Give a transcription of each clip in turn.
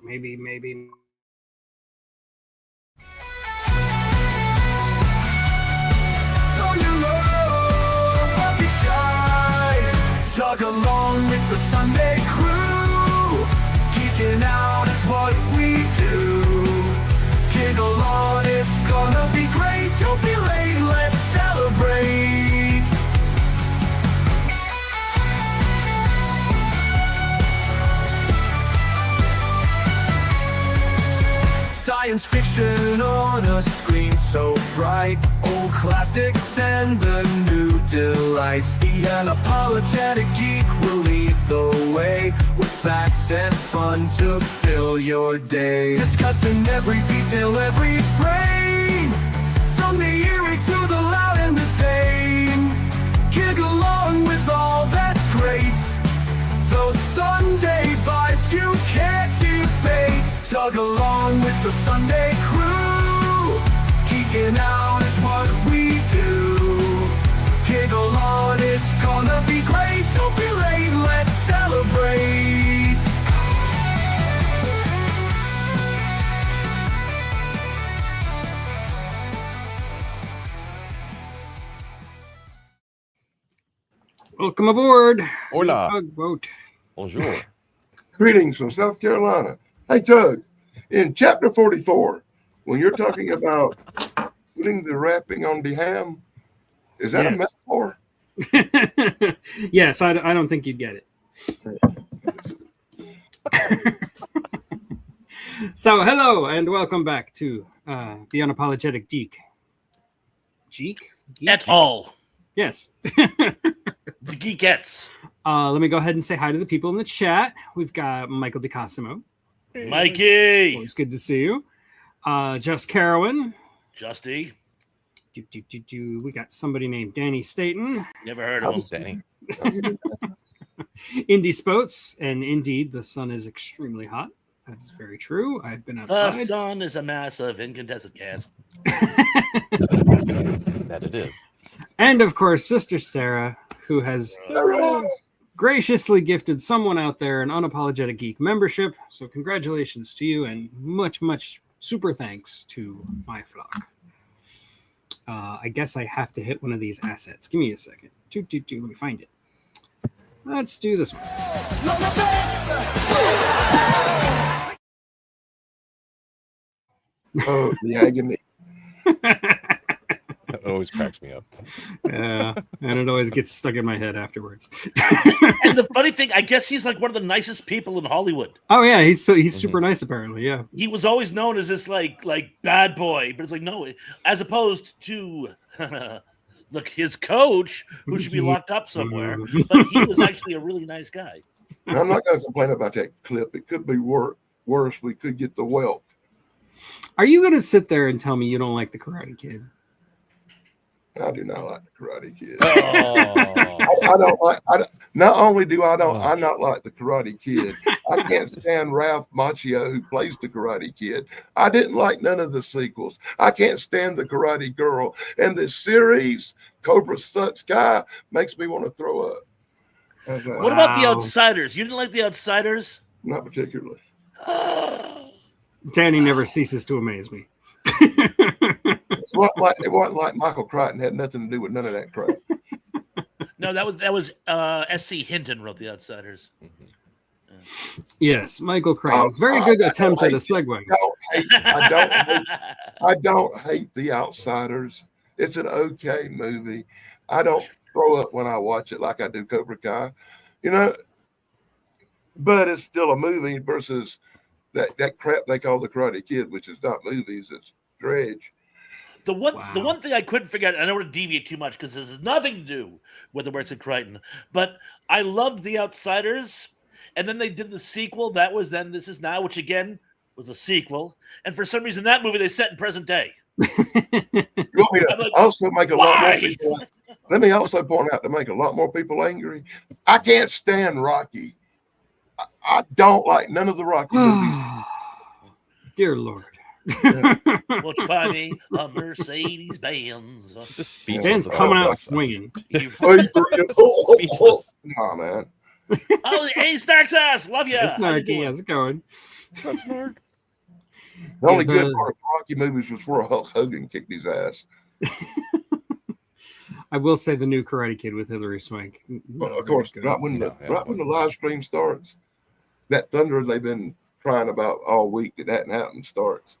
Maybe. Tug along with the Sunday crew. Geeking out is what we do. Giggle on, it's gonna be great. Don't be late, let's celebrate. Science fiction on a screen so bright. Old classics and the new delights. The unapologetic geek will lead the way with facts and fun to fill your day. Discussing every detail, every frame, from the eerie to the loud and the tame. Gig along with all that's great. Those Sunday vibes you can't debate. Tug along with the Sunday crew. Geeking out is what we do. Giggle on, it's gonna be great. Don't be late, let's celebrate. Welcome aboard. Hola. Tugboat. Bonjour. Greetings from South Carolina. Hey, Tug, in chapter 44, when you're talking about putting the wrapping on the ham, is that a metaphor? Yes, I don't think you'd get it. So, hello and welcome back to the Unapologetic Geek. Geek? Et al. Yes. The Geekettes. Let me go ahead and say hi to the people in the chat. We've got Michael DeCosimo. Mikey. Always good to see you. Just Carowin. Justy. We got somebody named Danny Staten. Never heard of him. Danny. Indie Spoats. And indeed, the sun is extremely hot. That is very true. I've been outside. The sun is a mass of incandescent gas. That it is. And of course, Sister Sarah, who has graciously gifted someone out there an Unapologetic Geek membership. So congratulations to you and much, much super thanks to my flock. I guess I have to hit one of these assets. Give me a second. Let me find it. Let's do this one. Oh, the agony. That always cracks me up. Yeah, and it always gets stuck in my head afterwards. And the funny thing, I guess he's like one of the nicest people in Hollywood. Oh yeah, he's super nice apparently. Yeah, he was always known as this like bad boy, but it's like no, as opposed to look his coach who should be locked up somewhere, but he was actually a really nice guy. I'm not going to complain about that clip. It could be worse. We could get the whelp. Are you going to sit there and tell me you don't like the Karate Kid? I do not like the Karate Kid. Oh. I don't like. Not only do I not like the Karate Kid, I can't stand Ralph Macchio who plays the Karate Kid. I didn't like none of the sequels. I can't stand the Karate Girl, and this series Cobra Sky makes me want to throw up. What about the Outsiders? You didn't like the Outsiders? Not particularly. Danny never ceases to amaze me. It wasn't like Michael Crichton had nothing to do with none of that crap. No, that was S.C. Hinton wrote the Outsiders. Yes, Michael Crichton. Very good attempt at a segue. I don't hate The Outsiders. It's an okay movie. I don't throw up when I watch it like I do Cobra Kai, but it's still a movie versus that crap they call the Karate Kid, which is not movies, it's dredge. The one thing I couldn't figure out, I don't want to deviate too much because this has nothing to do with the works of Crichton, but I loved The Outsiders, and then they did the sequel. That was Then This Is Now, which again was a sequel, and for some reason that movie they set in present day. You want me to also make a lot more people? Let me also point out to make a lot more people angry. I can't stand Rocky. I don't like none of the Rocky movies. Dear Lord. Which buy me a Mercedes Benz. Just speechless. Ben's coming out swinging. Oh, man. Oh, hey, Snark's ass. Love you. Hey, Snarky, how's it going? What's up, Snark? The only the- good part of Rocky movies was where Hulk Hogan kicked his ass. I will say the new Karate Kid with Hilary Swank. But of course, right when the live stream starts, that thunder they've been crying about all week that hadn't happened starts.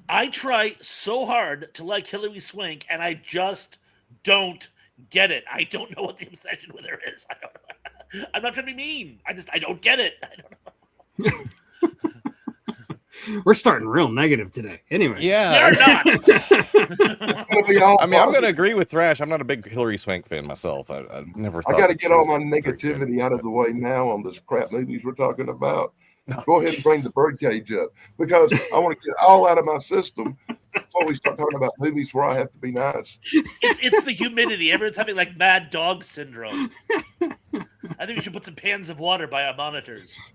I try so hard to like Hilary Swank, and I just don't get it. I don't know what the obsession with her is. I don't know. I'm not trying to be mean. I don't get it. I don't know. We're starting real negative today. Anyway. Yeah. You're not. I mean, I'm going to agree with Thrash. I'm not a big Hillary Swank fan myself. I never thought I got to that get she all was my very good. negativity out of the way now on this crap movies we're talking about. Go ahead and bring the birdcage up because I want to get all out of my system before we start talking about movies where I have to be nice. It's the humidity. Everyone's having like mad dog syndrome. I think we should put some pans of water by our monitors.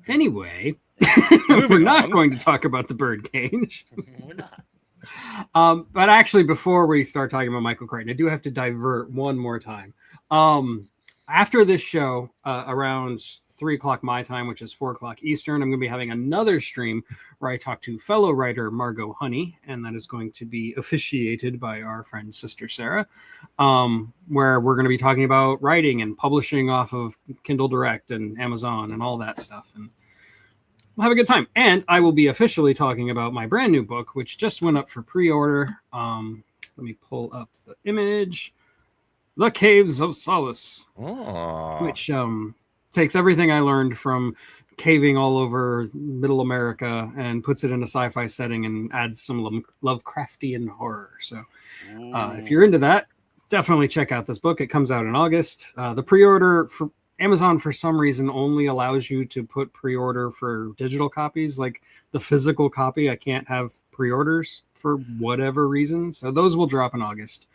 Anyway, we're not going to talk about the birdcage. We're not. But actually, before we start talking about Michael Crichton, I do have to divert one more time. After this show, around 3 o'clock my time, which is 4 o'clock Eastern, I'm going to be having another stream where I talk to fellow writer Margot Honey, and that is going to be officiated by our friend Sister Sarah, where we're going to be talking about writing and publishing off of Kindle Direct and Amazon and all that stuff. And we'll have a good time. And I will be officially talking about my brand new book, which just went up for pre-order. Let me pull up the image. The Caves of Solace, which takes everything I learned from caving all over Middle America and puts it in a sci-fi setting and adds some Lovecraftian horror. So if you're into that, definitely check out this book. It comes out in August. The pre-order for Amazon, for some reason, only allows you to put pre-order for digital copies. Like the physical copy, I can't have pre-orders for whatever reason. So those will drop in August.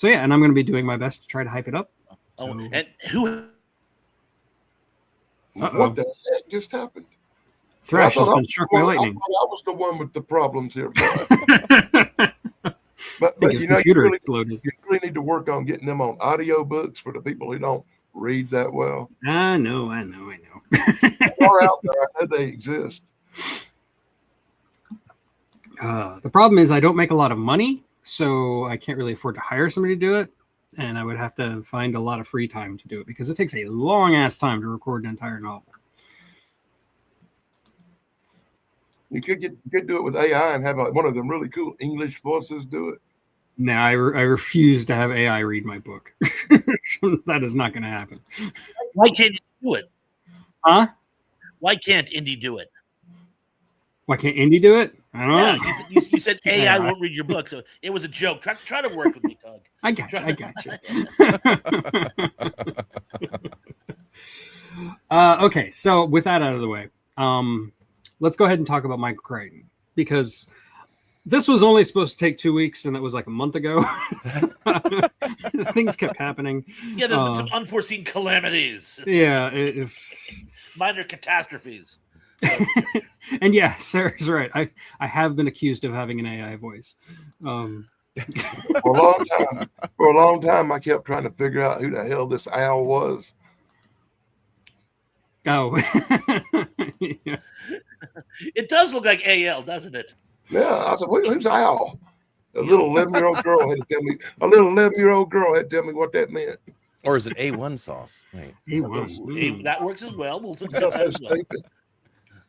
So yeah, and I'm going to be doing my best to try to hype it up. So, and who? What the heck just happened? Thrash has been struck by lightning. I was the one with the problems here, boy. But his you know, computer you exploded. really need to work on getting them on audio books for the people who don't read that well. I know. Or out there, I know they exist. The problem is I don't make a lot of money, so I can't really afford to hire somebody to do it, and I would have to find a lot of free time to do it because it takes a long ass time to record an entire novel. You could do it with AI and have like one of them really cool English voices do it. No, I refuse to have AI read my book. That is not going to happen. Why can't you do it? Huh? Why can't Indy do it? Why can't Indy do it? I don't know. Yeah, you said AI won't read your book, so it was a joke. Try to work with me, Tug. I got you. Okay, so with that out of the way, let's go ahead and talk about Michael Crichton, because this was only supposed to take 2 weeks, and it was like a month ago. Things kept happening. Yeah, there's been some unforeseen calamities. Yeah. Minor catastrophes. And yeah, Sarah's right. I have been accused of having an AI voice. For a long time, I kept trying to figure out who the hell this owl was. Oh. Yeah. It does look like AL, doesn't it? Yeah, I said, who's owl? A little 11-year-old girl had to tell me. A little 11-year-old girl had to tell me what that meant. Or is it A1 sauce? Wait. A1. That works as well. That's so stupid.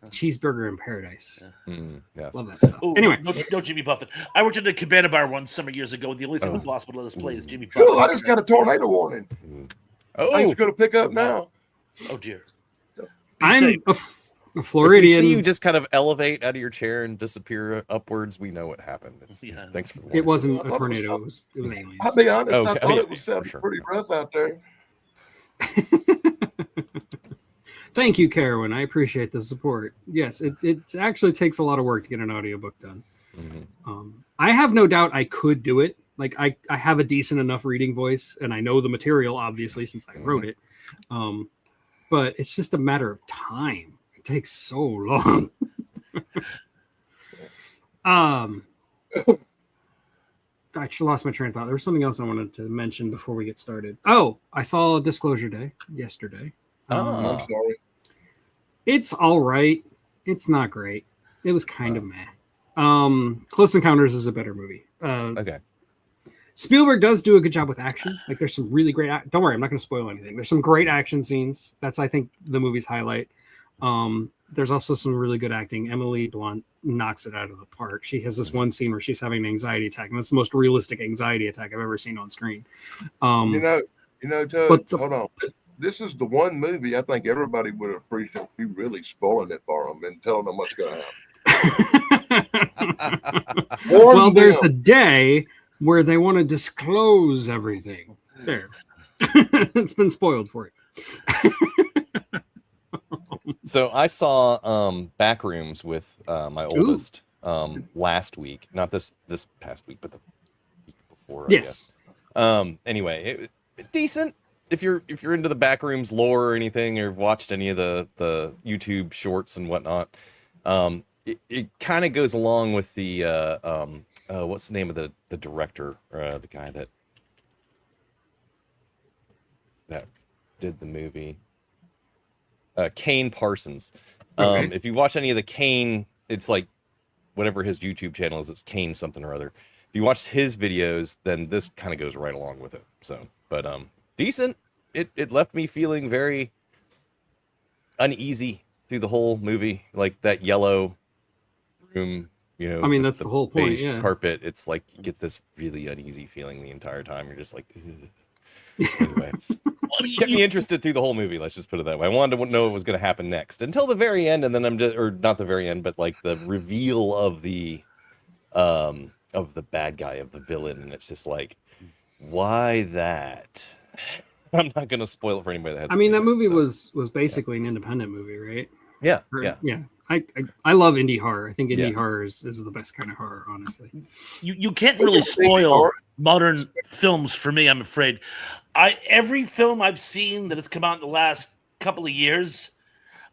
Cheeseburger in paradise. Yes. Love that stuff. Ooh, Anyway, no Jimmy Buffett. I worked at a Cabana Bar one summer years ago, and the only thing the boss would let us play is Jimmy Buffett. Cool, I just got a tornado warning. Things going to pick up now. Oh dear. I'm a If we Floridian. see you just kind of elevate out of your chair and disappear upwards, we know what happened. Thanks for the warning. It wasn't a tornado. It was aliens. I'll be honest, Okay, I thought it was sounding pretty rough out there. Thank you, Carowin. I appreciate the support. Yes, it actually takes a lot of work to get an audiobook done. I have no doubt I could do it. Like I have a decent enough reading voice, and I know the material, obviously, since I wrote it. But it's just a matter of time. It takes so long. actually lost my train of thought. There was something else I wanted to mention before we get started. Oh, I saw Disclosure Day yesterday. I'm sorry. It's all right. It's not great. It was kind of meh. Close Encounters is a better movie. Okay. Spielberg does do a good job with action. Like there's some really great. Don't worry, I'm not going to spoil anything. There's some great action scenes. That's I think the movie's highlight. There's also some really good acting. Emily Blunt knocks it out of the park. She has this one scene where she's having an anxiety attack, and that's the most realistic anxiety attack I've ever seen on screen. Tug, hold on. This is the one movie I think everybody would appreciate if you really spoiling it for them and telling them what's going to happen. Well, there's a day where they want to disclose everything. There. It's been spoiled for you. So I saw Backrooms with my oldest last week. Not this past week, but the week before. Yes. Anyway, decent. If you're into the Backrooms lore or anything, or watched any of the YouTube shorts and whatnot, it kind of goes along with the what's the name of the director, the guy that did the movie, Kane Parsons. Okay. If you watch any of the Kane, it's like whatever his YouTube channel is, it's Kane something or other. If you watch his videos, then this kind of goes right along with it. So, but decent. It left me feeling very uneasy through the whole movie, like that yellow room. You know, I mean, that's the whole point. beige Yeah. carpet. It's like you get this really uneasy feeling the entire time. You're just like, anyway. Kept me interested through the whole movie. Let's just put it that way. I wanted to know what was going to happen next until the very end, and then or not the very end, but like the reveal of the bad guy, of the villain, and it's just like, why that? I'm not going to spoil it for anybody that hasn't seen that movie it, was basically an independent movie, right? Yeah, Or- yeah. I love indie horror. I think indie Yeah. horror is the best kind of horror, honestly. You can't really spoil modern films for me, I'm afraid. Every film I've seen that has come out in the last couple of years,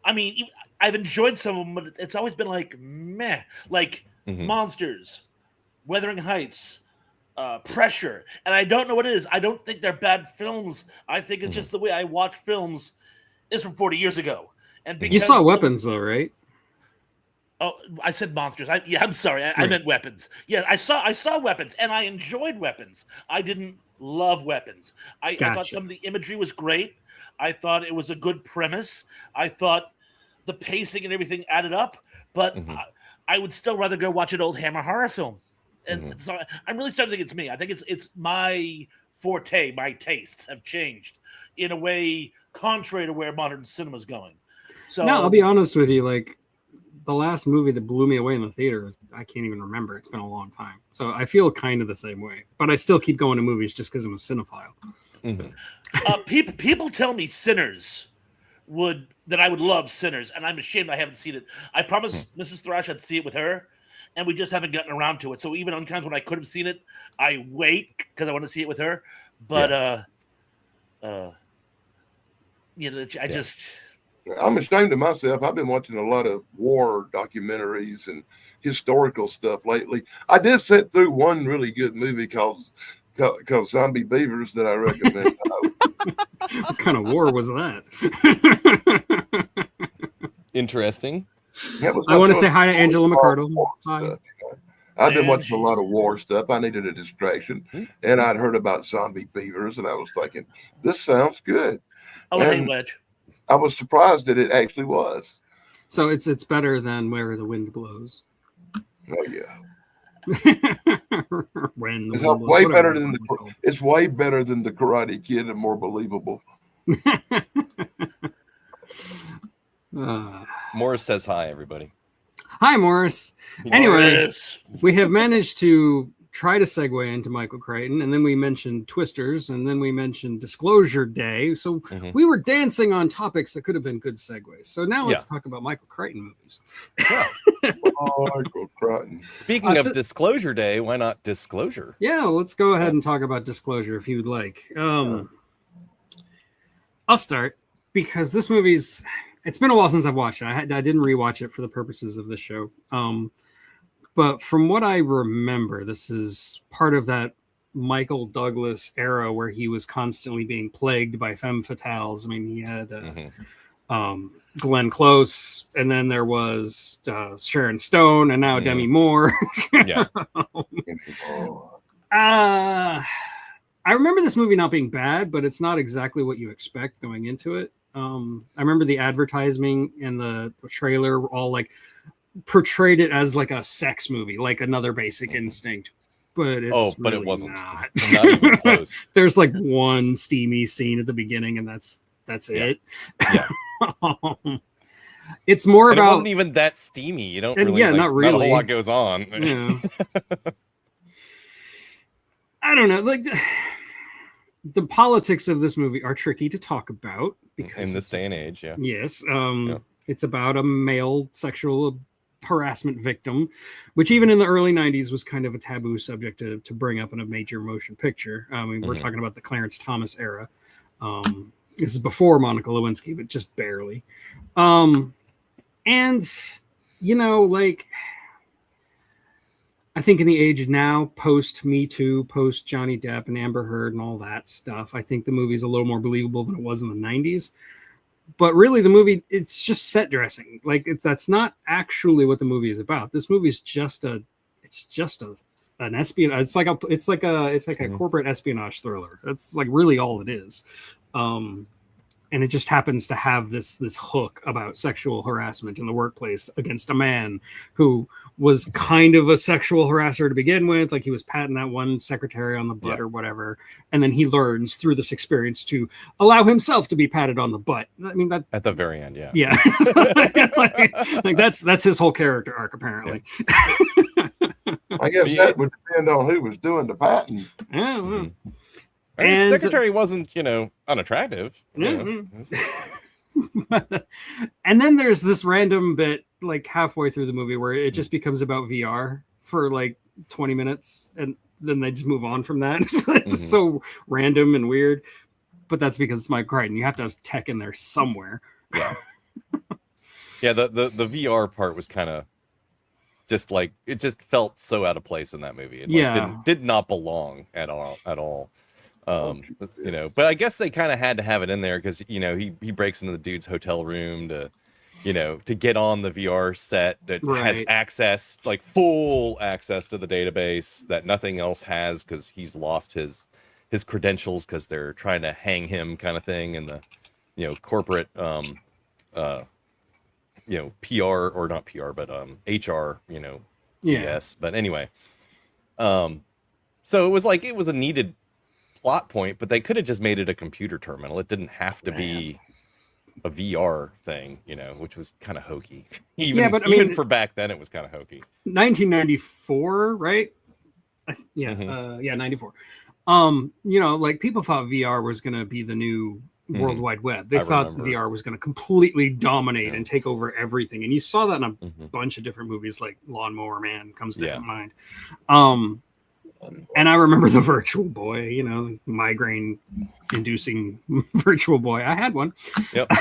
I mean, I've enjoyed some of them, but it's always been like meh, like Monsters, Wuthering Heights, Pressure, and I don't know what it is. I don't think they're bad films. I think it's just the way I watch films is from 40 years ago. And You saw Weapons, though, right? Oh, I said Monsters. I'm sorry. I meant Weapons. Yeah, I saw Weapons, and I enjoyed Weapons. I didn't love Weapons. I thought some of the imagery was great. I thought it was a good premise. I thought the pacing and everything added up. But I would still rather go watch an old Hammer horror film. And so I'm really starting to think it's me. I think it's my forte. My tastes have changed in a way contrary to where modern cinema is going. So No, I'll be honest with you. Like, the last movie that blew me away in the theater, I can't even remember. It's been a long time. So I feel kind of the same way. But I still keep going to movies just because I'm a cinephile. People tell me Sinners that I would love Sinners, and I'm ashamed I haven't seen it. I promised Mrs. Thrash I'd see it with her, and we just haven't gotten around to it. So even on times when I could have seen it, I wait because I want to see it with her. But I just... I'm ashamed of myself. I've been watching a lot of war documentaries and historical stuff lately. I did sit through one really good movie called Zombie Beavers that I recommend. What kind of war was that? Interesting. I want to say hi to Angela McCardle. Hi. I've been watching a lot of war stuff. I needed a distraction, and I'd heard about zombie beavers, and I was thinking, this sounds good. Oh, hey, Wedge. I was surprised that it actually was. So it's better than Where the Wind Blows. Oh yeah. When the It's wind way blows, better whatever than it's called. it's way better than the Karate Kid and more believable. Morris says hi, everybody. Hi, Morris. Anyway, Morris. we have managed to try to segue into Michael Crichton, and then we mentioned Twisters, and then we mentioned Disclosure Day. So we were dancing on topics that could have been good segues. So now let's talk about Michael Crichton movies. Oh, Michael Crichton. Speaking of Disclosure Day, why not Disclosure? Yeah, let's go ahead and talk about Disclosure if you'd like. I'll start because this movie's... It's been a while since I've watched it. I didn't rewatch it for the purposes of this show. But from what I remember, this is part of that Michael Douglas era where he was constantly being plagued by femme fatales. I mean, he had Glenn Close, and then there was Sharon Stone, and now Demi Moore. Yeah. I remember this movie not being bad, but it's not exactly what you expect going into it. I remember the advertising and the trailer were all like portrayed it as like a sex movie, like Another Basic Instinct. But it's but really it wasn't. not. Not even close. There's like one steamy scene at the beginning, and that's it. Yeah. It's more and about. It wasn't even that steamy. You don't really. Yeah, not really. Not a whole lot goes on. Yeah. I don't know. Like the politics of this movie are tricky to talk about because in this day and age, yeah. Yes. It's about a male sexual harassment victim, which even in the early 90s was kind of a taboo subject to bring up in a major motion picture. I mean, we're talking about the Clarence Thomas era. This is before Monica Lewinsky, but just barely. And, you know, like, I think in the age now, post Me Too, post Johnny Depp and Amber Heard and all that stuff, I think the movie's a little more believable than it was in the 90s. But really, the movie, it's just set dressing. Like, that's not actually what the movie is about. This movie is just an espionage. It's like a corporate espionage thriller. That's like really all it is. And it just happens to have this hook about sexual harassment in the workplace against a man who was kind of a sexual harasser to begin with. Like he was patting that one secretary on the butt or whatever. And then he learns through this experience to allow himself to be patted on the butt. I mean, that at the very end. Yeah. Yeah. like that's his whole character arc, apparently. Yeah. I guess that would depend on who was doing the patting. Yeah. Well. And the secretary wasn't, unattractive. And then there's this random bit like halfway through the movie where it just becomes about VR for like 20 minutes and then they just move on from that. It's so random and weird. But that's because it's Mike Crichton. You have to have tech in there somewhere. Yeah. Yeah, the VR part was kind of just like it just felt so out of place in that movie. It did not belong at all. But I guess they kind of had to have it in there because he breaks into the dude's hotel room to get on the VR set that has access, like full access to the database that nothing else has because he's lost his credentials because they're trying to hang him, kind of thing, and the corporate PR or not PR but HR BS. But anyway, so it was a needed plot point, but they could have just made it a computer terminal. It didn't have to be a VR thing, which was kind of hokey. Even for back then, it was kind of hokey. 1994, right? 94. Like people thought VR was going to be the new World Wide Web. They thought VR was going to completely dominate and take over everything. And you saw that in a bunch of different movies, like Lawnmower Man comes to mind. And I remember the Virtual Boy, migraine-inducing Virtual Boy. I had one. Yep.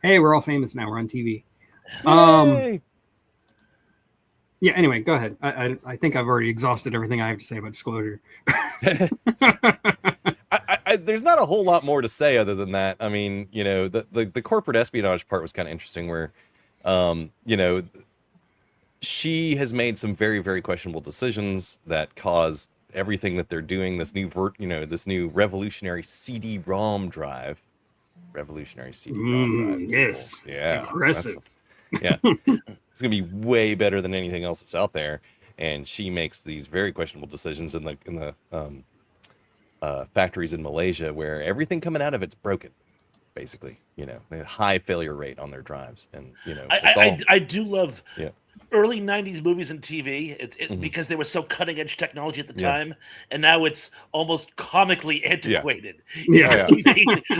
Hey, we're all famous now. We're on TV. Yeah. Anyway, go ahead. I think I've already exhausted everything I have to say about disclosure. There's not a whole lot more to say other than that. I mean, the corporate espionage part was kind of interesting, where, she has made some very, very questionable decisions that caused everything that they're doing. This new revolutionary CD-ROM drive. Yes. Yeah. Impressive. It's gonna be way better than anything else that's out there. And she makes these very questionable decisions in the factories in Malaysia where everything coming out of it's broken. Basically, a high failure rate on their drives, and I do love early 90s movies and TV because they were so cutting edge technology at the time, and now it's almost comically antiquated.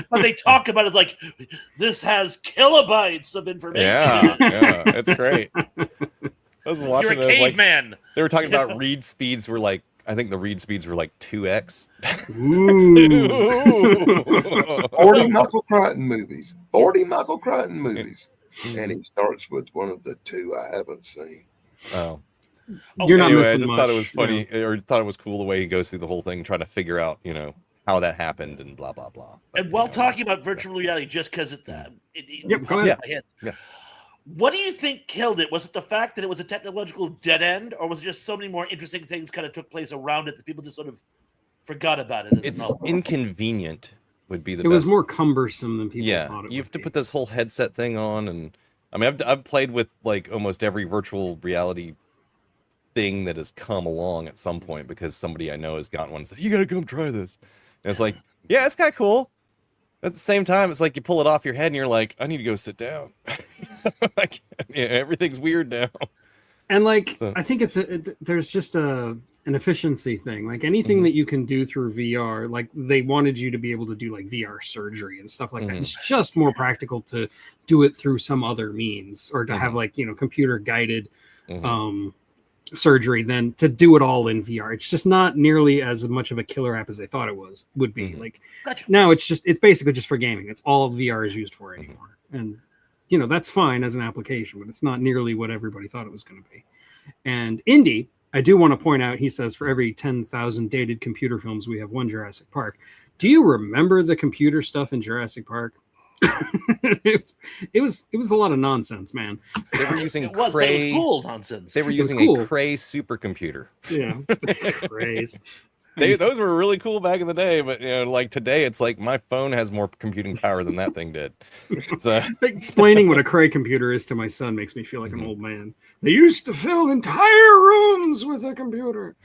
But they talk about it like this has kilobytes of information. It's great. I was watching. You're a caveman. They were talking about read speeds were like, I think the read speeds were like 2x. 40 Michael Crichton movies. And he starts with one of the two I haven't seen. Oh. You're not Anyway, I missing just much. thought it was funny, or thought it was cool the way he goes through the whole thing, trying to figure out, how that happened and blah blah blah. But, And while talking about virtual reality, just because it Yep, go popped ahead. in my head, Yeah. what do you think killed it? Was it the fact that it was a technological dead end, or was it just so many more interesting things kind of took place around it that people just sort of forgot about it? It's inconvenient. Would be the It best. was more cumbersome than people Yeah, thought it you would have to be. put this whole headset thing on, and I mean, I've played with like almost every virtual reality thing that has come along at some point because somebody I know has gotten one and said, "You got to come try this." And it's like, yeah, it's kind of cool. At the same time, it's like you pull it off your head and you're like, I need to go sit down. Like, everything's weird now. And like, So. I think there's just an efficiency thing. Like anything that you can do through VR, like they wanted you to be able to do like VR surgery and stuff like that. It's just more practical to do it through some other means, or to have like, computer guided surgery than to do it all in VR. It's just not nearly as much of a killer app as they thought it would be. Like now it's basically just for gaming. It's all VR is used for anymore. And that's fine as an application, but it's not nearly what everybody thought it was going to be. And Indy, I do want to point out, he says, for every 10,000 dated computer films, we have one Jurassic Park. Do you remember the computer stuff in Jurassic Park? it was a lot of nonsense, man. They were using but it was cool nonsense. They were using a Cray supercomputer. Yeah, Crays. Those were really cool back in the day, but like today, it's like my phone has more computing power than that thing did. So explaining what a Cray computer is to my son makes me feel like an old man. They used to fill entire rooms with a computer.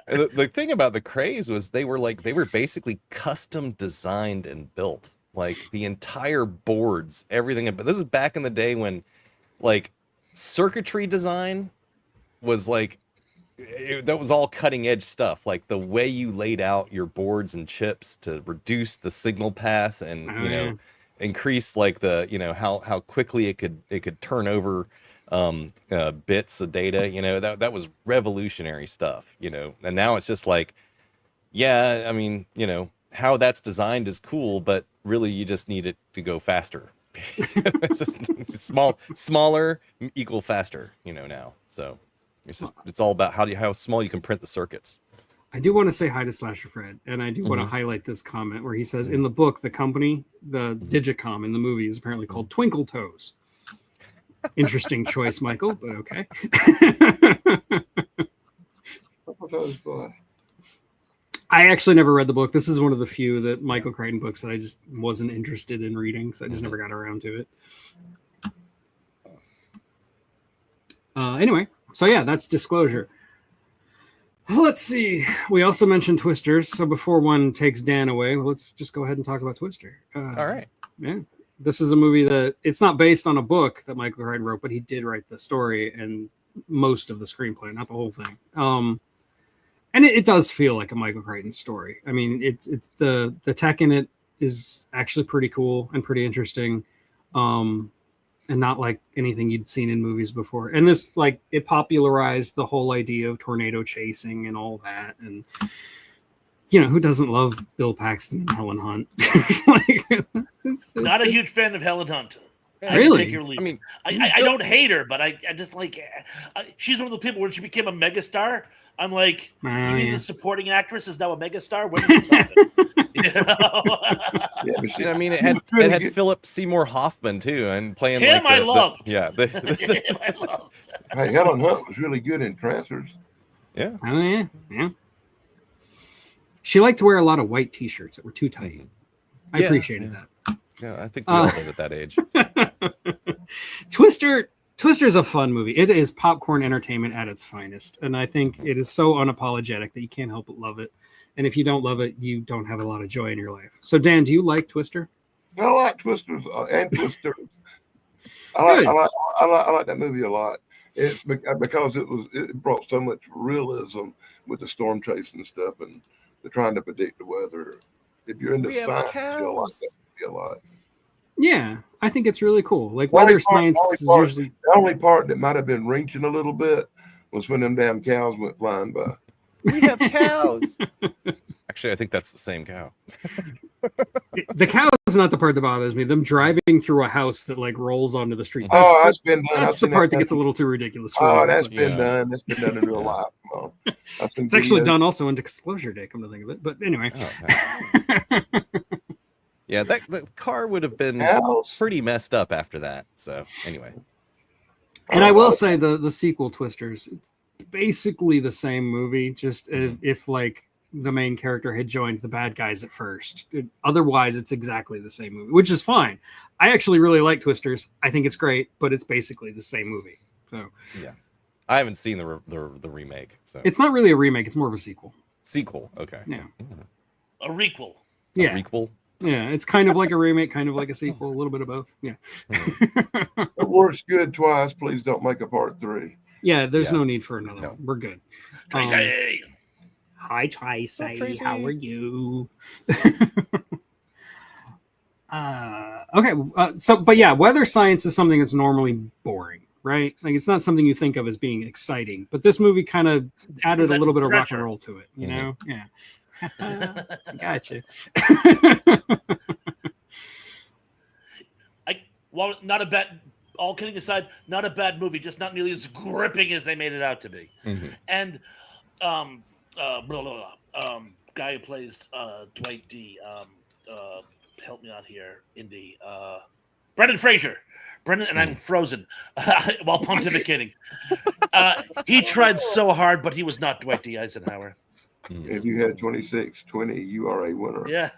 The thing about the Crays was they were basically custom designed and built. Like the entire boards, everything. But this is back in the day when, like, circuitry design was like. That was all cutting edge stuff, like the way you laid out your boards and chips to reduce the signal path and increase like the how quickly it could turn over bits of data. That was revolutionary stuff. And now it's just like, yeah, I mean, how that's designed is cool, but really you just need it to go faster. It's just smaller equal faster now. So it's all about how small you can print the circuits. I do want to say hi to Slasher Fred, and I do want to highlight this comment where he says, in the book, the company, the Digicom in the movie, is apparently called Twinkle Toes. Interesting choice, Michael, but okay. I actually never read the book. This is one of the few that Michael Crichton books that I just wasn't interested in reading, so I just never got around to it. Anyway. So yeah, that's disclosure. Let's see. We also mentioned Twisters. So before one takes Dan away, let's just go ahead and talk about Twister. All right. Yeah. This is a movie that it's not based on a book that Michael Crichton wrote, but he did write the story and most of the screenplay, not the whole thing. And it does feel like a Michael Crichton story. I mean, it's the tech in it is actually pretty cool and pretty interesting. And not like anything you'd seen in movies before. And this, like, it popularized the whole idea of tornado chasing and all that. And, who doesn't love Bill Paxton and Helen Hunt? Not a huge fan of Helen Hunt. Really? I mean, I don't hate her, but I just like, she's one of the people when she became a megastar. I'm like, you mean the supporting actress is now a megastar? When did this happen? Yeah, I mean, it had Philip Seymour Hoffman too, and playing him. Like I loved. Him I loved. Hey, Helen Hunt was really good in Trancers. Yeah. Oh yeah. She liked to wear a lot of white T-shirts that were too tight. I appreciated that. Yeah, I think we all did at that age. Twister is a fun movie. It is popcorn entertainment at its finest, and I think it is so unapologetic that you can't help but love it. And if you don't love it, you don't have a lot of joy in your life. So, Dan, do you like Twister? I like Twisters and Twister. I like that movie a lot. Because it brought so much realism with the storm chasing and stuff, and the trying to predict the weather. If you're into science, you'll like that movie a lot. Yeah, I think it's really cool. Like weather science is usually the only part that might have been reaching a little bit was when them damn cows went flying by. We have cows. Actually, I think that's the same cow. The cow is not the part that bothers me. Them driving through a house that like rolls onto the street. That's been done. That's the part that gets a little too ridiculous. That's been done. That's been done in real life. Come on. It's actually done also in Disclosure Day, come to think of it. But anyway. Yeah, the car would have been pretty messed up after that. So anyway. And I will say the sequel Twisters, it's basically the same movie, just if like the main character had joined the bad guys at first. Otherwise, it's exactly the same movie, which is fine. I actually really like Twisters. I think it's great, but it's basically the same movie. So yeah, I haven't seen the remake. So it's not really a remake; it's more of a sequel. Sequel, okay. Yeah, a requel. Yeah, a requel. Yeah, it's kind of like a remake, kind of like a sequel, a little bit of both. Yeah. It works good twice. Please don't make a part 3. Yeah, there's no need for another one. We're good. Tracy. Hi, Tracy. How are you? Okay. But yeah, weather science is something that's normally boring, right? Like it's not something you think of as being exciting. But this movie kind of added a little bit of rock and roll to it, you know? Yeah. Gotcha. Well, not a bad. All kidding aside, not a bad movie. Just not nearly as gripping as they made it out to be. And guy who plays Dwight D. Help me out here, Indy. Brendan Fraser. Brendan, and I'm frozen while pontificating. He tried so hard, but he was not Dwight D. Eisenhower. If you had 26-20, you are a winner. Yeah.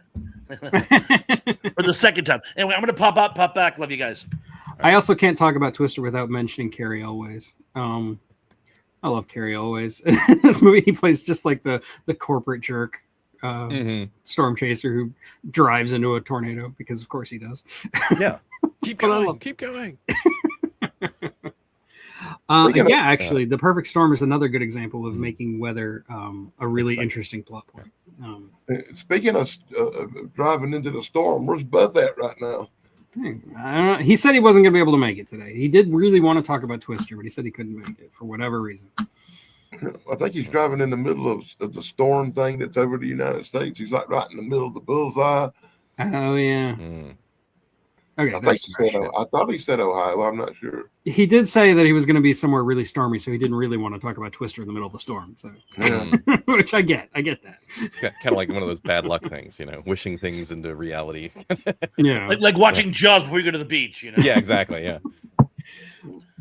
For the second time. Anyway, I'm going to pop back. Love you guys. I also can't talk about Twister without mentioning Carrie Elways. I love Carrie Elways. In this movie, he plays just like the corporate jerk storm chaser who drives into a tornado because, of course, he does. Yeah. Keep going. Keep going. Actually, The Perfect Storm is another good example of making weather a really interesting plot point. Speaking of driving into the storm, where's Bud at right now? I don't know. He said he wasn't going to be able to make it today. He did really want to talk about Twister, but he said he couldn't make it for whatever reason. I think he's driving in the middle of the storm thing that's over the United States. He's like right in the middle of the bullseye. Oh, yeah. Okay, I thought he said Ohio. I'm not sure. He did say that he was going to be somewhere really stormy, so he didn't really want to talk about Twister in the middle of the storm. So, which I get that. It's kind of like one of those bad luck things, wishing things into reality. Yeah, like watching Jaws before you go to the beach. Yeah, exactly. Yeah.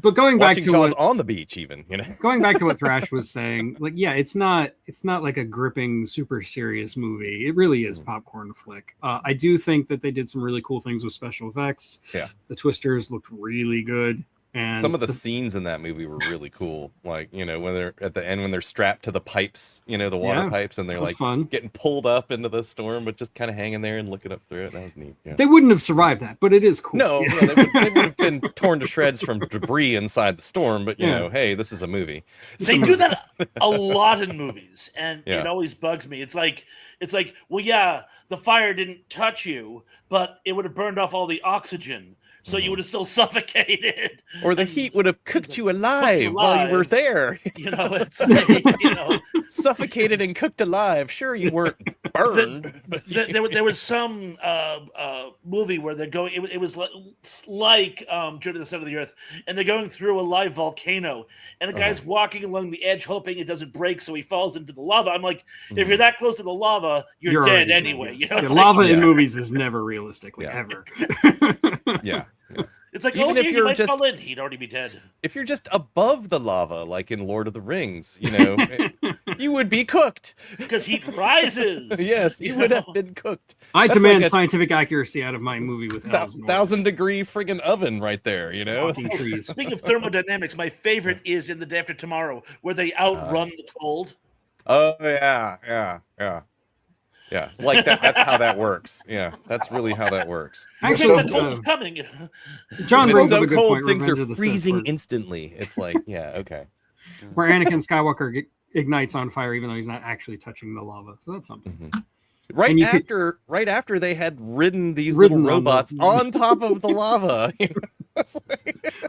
But going back to Jaws on the beach, even going back to what Thrash was saying, like, yeah, it's not like a gripping, super serious movie. It really is popcorn flick. I do think that they did some really cool things with special effects. Yeah, the Twisters looked really good, and some of the scenes in that movie were really cool. Like when they're at the end when they're strapped to the pipes, the water pipes, and they're like getting pulled up into the storm, but just kind of hanging there and looking up through it. That was neat. Yeah. They wouldn't have survived that, but it is cool. No, they would have been torn to shreds from debris inside the storm. But hey, this is a movie. They do that a lot in movies, and it always bugs me. It's like, well, yeah, the fire didn't touch you, but it would have burned off all the oxygen. So you would have still suffocated. Or the heat would have cooked you alive while you were there. It's like, suffocated and cooked alive. Sure, you weren't burned. There was some movie where they're going, it was like Journey to the Center of the Earth, and they're going through a live volcano, and the guy's walking along the edge hoping it doesn't break, so he falls into the lava. I'm like, if you're that close to the lava, you're dead anyway. Lava in movies is never realistic, ever. Yeah. It's like, even if you're just, fall in, he'd already be dead. If you're just above the lava, like in Lord of the Rings, you would be cooked. Because heat rises. Yes, you would have been cooked. I demand scientific accuracy out of my movie with 1,000-degree friggin' oven right there, Speaking of thermodynamics, my favorite is in The Day After Tomorrow, where they outrun the cold. Oh, yeah. Yeah, like that. That's how that works. Yeah, that's really how that works. Actually, the cold is coming. John brings up a good cold, point. Things are freezing instantly. It's like, okay. Where Anakin Skywalker ignites on fire, even though he's not actually touching the lava. So that's something. Right after they had ridden these little robots on top of the lava.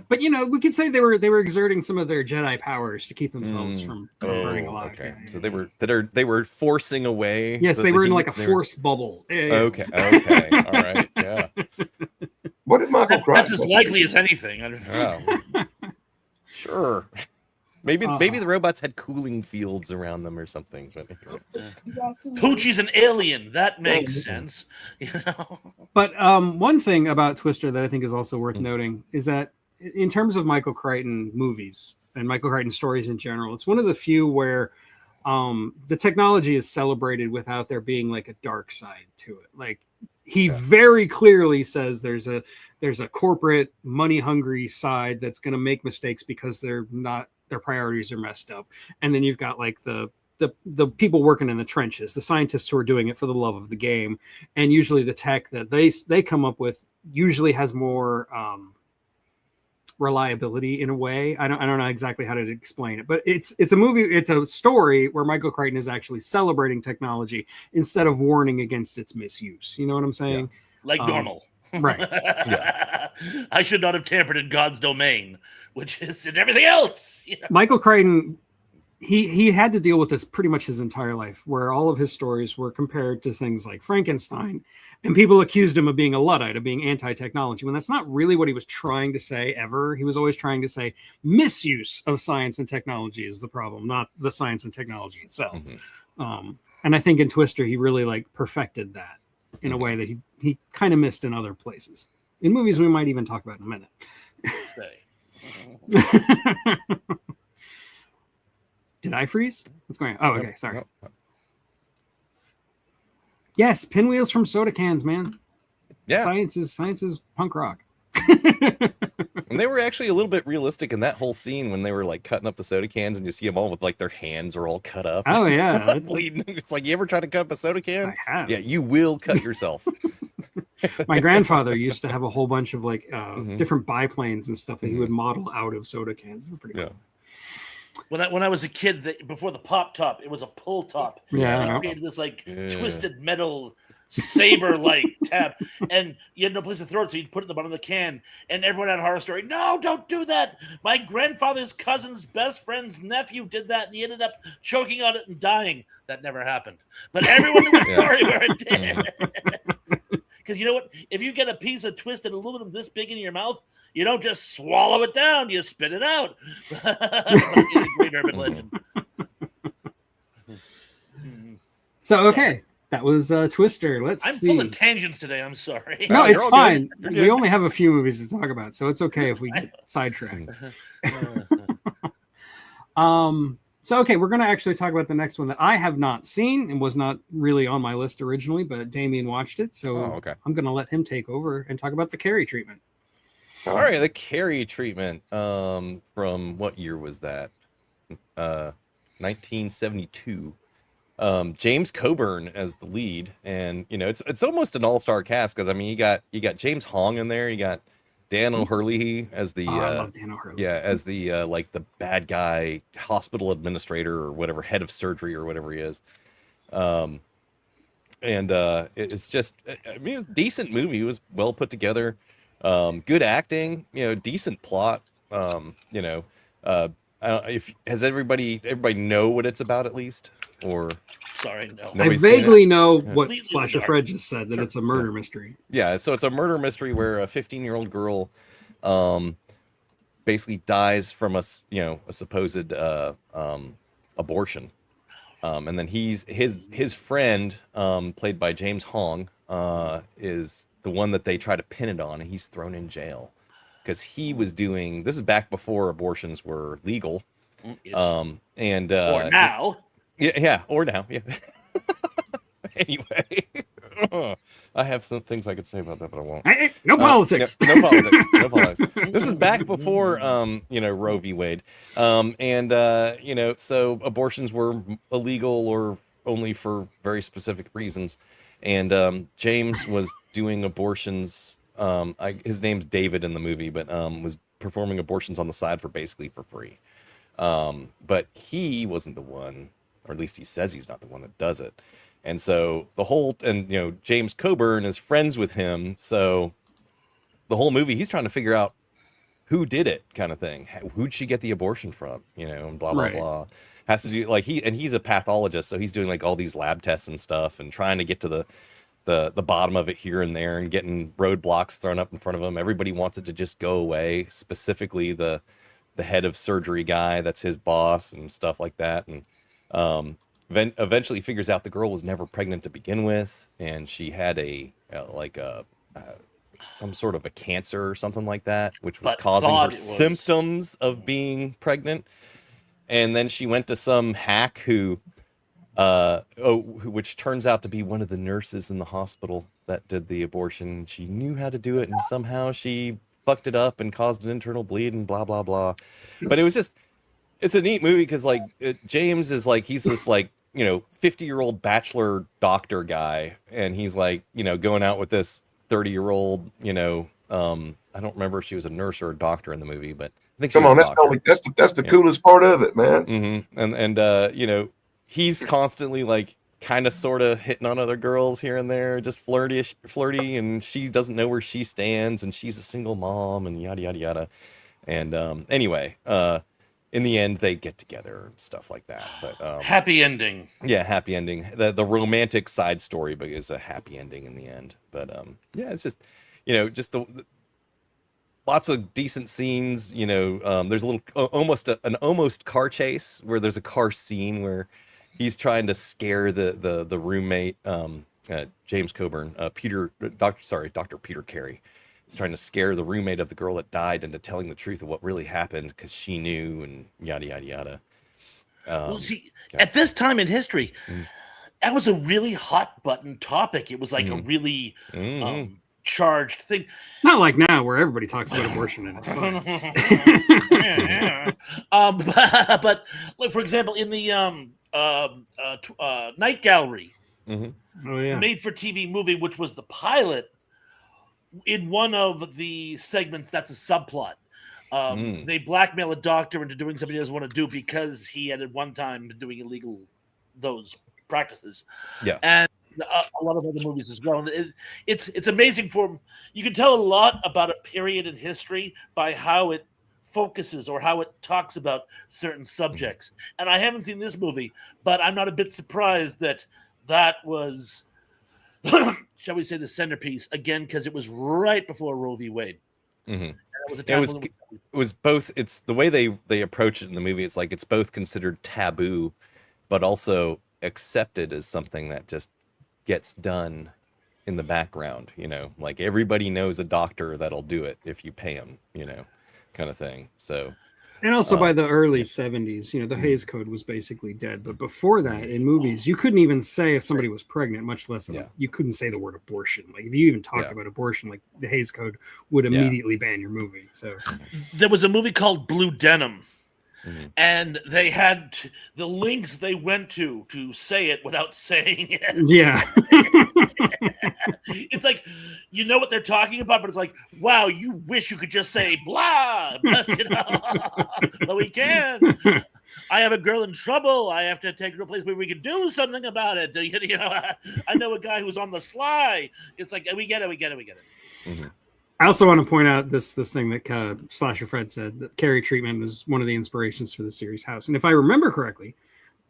But we could say they were exerting some of their Jedi powers to keep themselves from burning alive. Okay. Yeah, So yeah, they were forcing away. yes, they were in like a they were- force bubble. Yeah, yeah. Okay. Okay. All right. Yeah. What did Michael That's Crichton? as likely as anything. I don't know. Oh. Sure. Maybe the robots had cooling fields around them or something. But Poochie's an alien. That makes sense. But one thing about Twister that I think is also worth noting is that in terms of Michael Crichton movies and Michael Crichton stories in general, it's one of the few where the technology is celebrated without there being like a dark side to it. Like he very clearly says there's a corporate money hungry side that's going to make mistakes because their priorities are messed up. And then you've got like the people working in the trenches, the scientists who are doing it for the love of the game. And usually the tech that they come up with usually has more reliability in a way. I don't know exactly how to explain it, but it's a story where Michael Crichton is actually celebrating technology instead of warning against its misuse. You know what I'm saying? Like normal. Right. I should not have tampered in God's domain, which is in everything else. Michael Crichton, he had to deal with this pretty much his entire life, where all of his stories were compared to things like Frankenstein, and people accused him of being a Luddite, of being anti-technology, when that's not really what he was trying to say ever. He was always trying to say misuse of science and technology is the problem, not the science and technology itself. And I think in Twister, he really like perfected that in a way that he kind of missed in other places. In movies we might even talk about in a minute. Did I freeze? What's going on? Oh, okay, sorry. Yes, pinwheels from soda cans, man. Yeah. Science is punk rock. And they were actually a little bit realistic in that whole scene when they were like cutting up the soda cans, and you see them all with like their hands are all cut up. Oh yeah, bleeding. It's like, you ever try to cut up a soda can? I have. Yeah, you will cut yourself. My grandfather used to have a whole bunch of like different biplanes and stuff that he would model out of soda cans. They were pretty cool. When I was a kid, before the pop top, it was a pull top. Yeah, he created this like twisted metal saber like tab, and you had no place to throw it, so you'd put it in the bottom of the can. And everyone had a horror story. No, don't do that. My grandfather's cousin's best friend's nephew did that, and he ended up choking on it and dying. That never happened, but everyone knew a story where it did. Because you know what? If you get a piece of twisted aluminum this big in your mouth, you don't just swallow it down; you spit it out. It's a great urban legend. So okay, that was Twister. I'm full of tangents today. I'm sorry. No, it's fine. Good. We only have a few movies to talk about, so it's okay if we get sidetracked. So okay, we're going to actually talk about the next one that I have not seen and was not really on my list originally, but Damien watched it, so I'm going to let him take over and talk about the Carrie treatment. All right, the Carrie treatment. From what year was that? 1972. James Coburn as the lead, and it's almost an all-star cast, because I mean you got James Hong in there, you got Dan O'Hurley as the I love Dan O'Hurley. as the like the bad guy hospital administrator or whatever, head of surgery or whatever he is. It's just, I mean, it was a decent movie. It was well put together, good acting, decent plot. I don't know has everybody know what it's about, at least, or sorry, no. I vaguely know what Slasher Fred just said, that it's a murder mystery. Yeah, so it's a murder mystery where a 15-year-old girl basically dies from a supposed abortion. And then his friend, played by James Hong, is the one that they try to pin it on, and he's thrown in jail because he was doing, this is back before abortions were legal. Or now. Or now. Anyway, I have some things I could say about that, but I won't. No politics. No politics. No politics. This is back before, Roe v. Wade. So abortions were illegal or only for very specific reasons. And James was doing abortions. His name's David in the movie, but was performing abortions on the side for free. But he wasn't the one, or at least he says he's not the one that does it. And so James Coburn is friends with him. So the whole movie, he's trying to figure out who did it kind of thing. Who'd she get the abortion from? You know, and blah blah Right. blah. Has to do like he's a pathologist, so he's doing like all these lab tests and stuff, and trying to get to the bottom of it here and there, and getting roadblocks thrown up in front of him. Everybody wants it to just go away. Specifically, the head of surgery guy, that's his boss and stuff like that. And eventually figures out the girl was never pregnant to begin with, and she had some sort of a cancer or something like that, which was But causing thought her it was. symptoms of being pregnant. And then she went to some hack who which turns out to be one of the nurses in the hospital that did the abortion. She knew how to do it, and somehow she fucked it up and caused an internal bleed and blah blah blah. But it's a neat movie because like James is like, he's this like, you know, 50-year-old bachelor doctor guy, and he's like, you know, going out with this 30-year-old, you know, I don't remember if she was a nurse or a doctor in the movie, but I think she was a doctor. That's the coolest part of it, man. Mm-hmm. And you know, he's constantly like kind of sort of hitting on other girls here and there, just flirty, and she doesn't know where she stands, and she's a single mom, and yada yada yada. And anyway, in the end they get together and stuff like that. But Happy ending. yeah, happy ending. The romantic side story, but is a happy ending in the end. But yeah, it's just, you know, just the lots of decent scenes. You know, there's a little an almost car chase where there's a car scene where he's trying to scare the roommate, James Coburn, Dr. Peter Carey. He's trying to scare the roommate of the girl that died into telling the truth of what really happened because she knew, and yada yada yada. Well, see, at this time in history, that was a really hot button topic. It was like a really charged thing. Not like now where everybody talks about abortion and it's fine. But like, for example, in the Night Gallery, Oh yeah. made for TV movie, which was the pilot, in one of the segments, that's a subplot. They blackmail a doctor into doing something he doesn't want to do because he had at one time been doing illegal those practices. Yeah. And a lot of other movies as well. It's amazing you can tell a lot about a period in history by how it focuses or how it talks about certain subjects. And I haven't seen this movie, but I'm not a bit surprised that was, shall we say, the centerpiece again, because it was right before Roe v. Wade. It was both. It's the way they approach it in the movie. It's like it's both considered taboo, but also accepted as something that just gets done in the background. You know, like everybody knows a doctor that'll do it if you pay him. You know, kind of thing. So. And also by the early 70s, you know, the Hays Code was basically dead. But before that, in movies, you couldn't even say if somebody was pregnant, much less you couldn't say the word abortion. Like if you even talked about abortion, like the Hays Code would immediately ban your movie. So there was a movie called Blue Denim. And they had the links they went to say it without saying it. Yeah. It's like, you know what they're talking about, but it's like, wow, you wish you could just say blah, but, you know, but we can. I have a girl in trouble. I have to take her to a place where we can do something about it. You know, I know a guy who's on the sly. It's like, we get it. Mm-hmm. I also want to point out this thing that Slasher Fred said, that Carrie treatment was one of the inspirations for the series House. And if I remember correctly,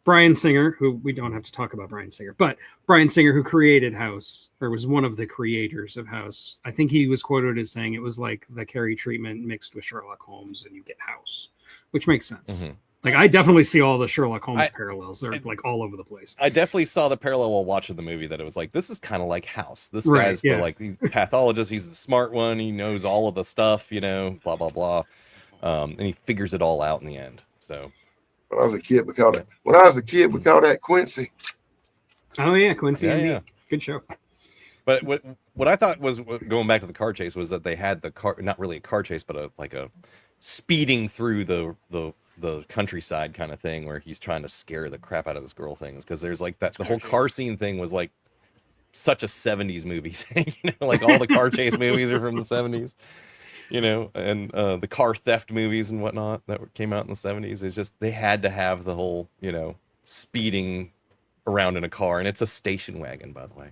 Bryan Singer, who we don't have to talk about Bryan Singer, but Bryan Singer, who created House, or was one of the creators of House, I think he was quoted as saying it was like the Carrie treatment mixed with Sherlock Holmes and you get House, which makes sense. Mm-hmm. Like, I definitely see all the Sherlock Holmes parallels. They're like all over the place. I definitely saw the parallel while watching the movie, that it was like, this is kind of like House. This guy's the pathologist. He's the smart one. He knows all of the stuff, you know, blah, blah, blah. And he figures it all out in the end. So when I was a kid, we called that Quincy. Oh yeah, Quincy. Yeah. Good show. But what I thought was, going back to the car chase, was that they had the car, not really a car chase, but a speeding through the countryside kind of thing, where he's trying to scare the crap out of this girl things, because there's like that the whole car scene thing was like such a 70s movie thing, you know, like all the car chase movies are from the 70s, you know, and the car theft movies and whatnot that came out in the 70s. It's just, they had to have the whole, you know, speeding around in a car, and it's a station wagon, by the way.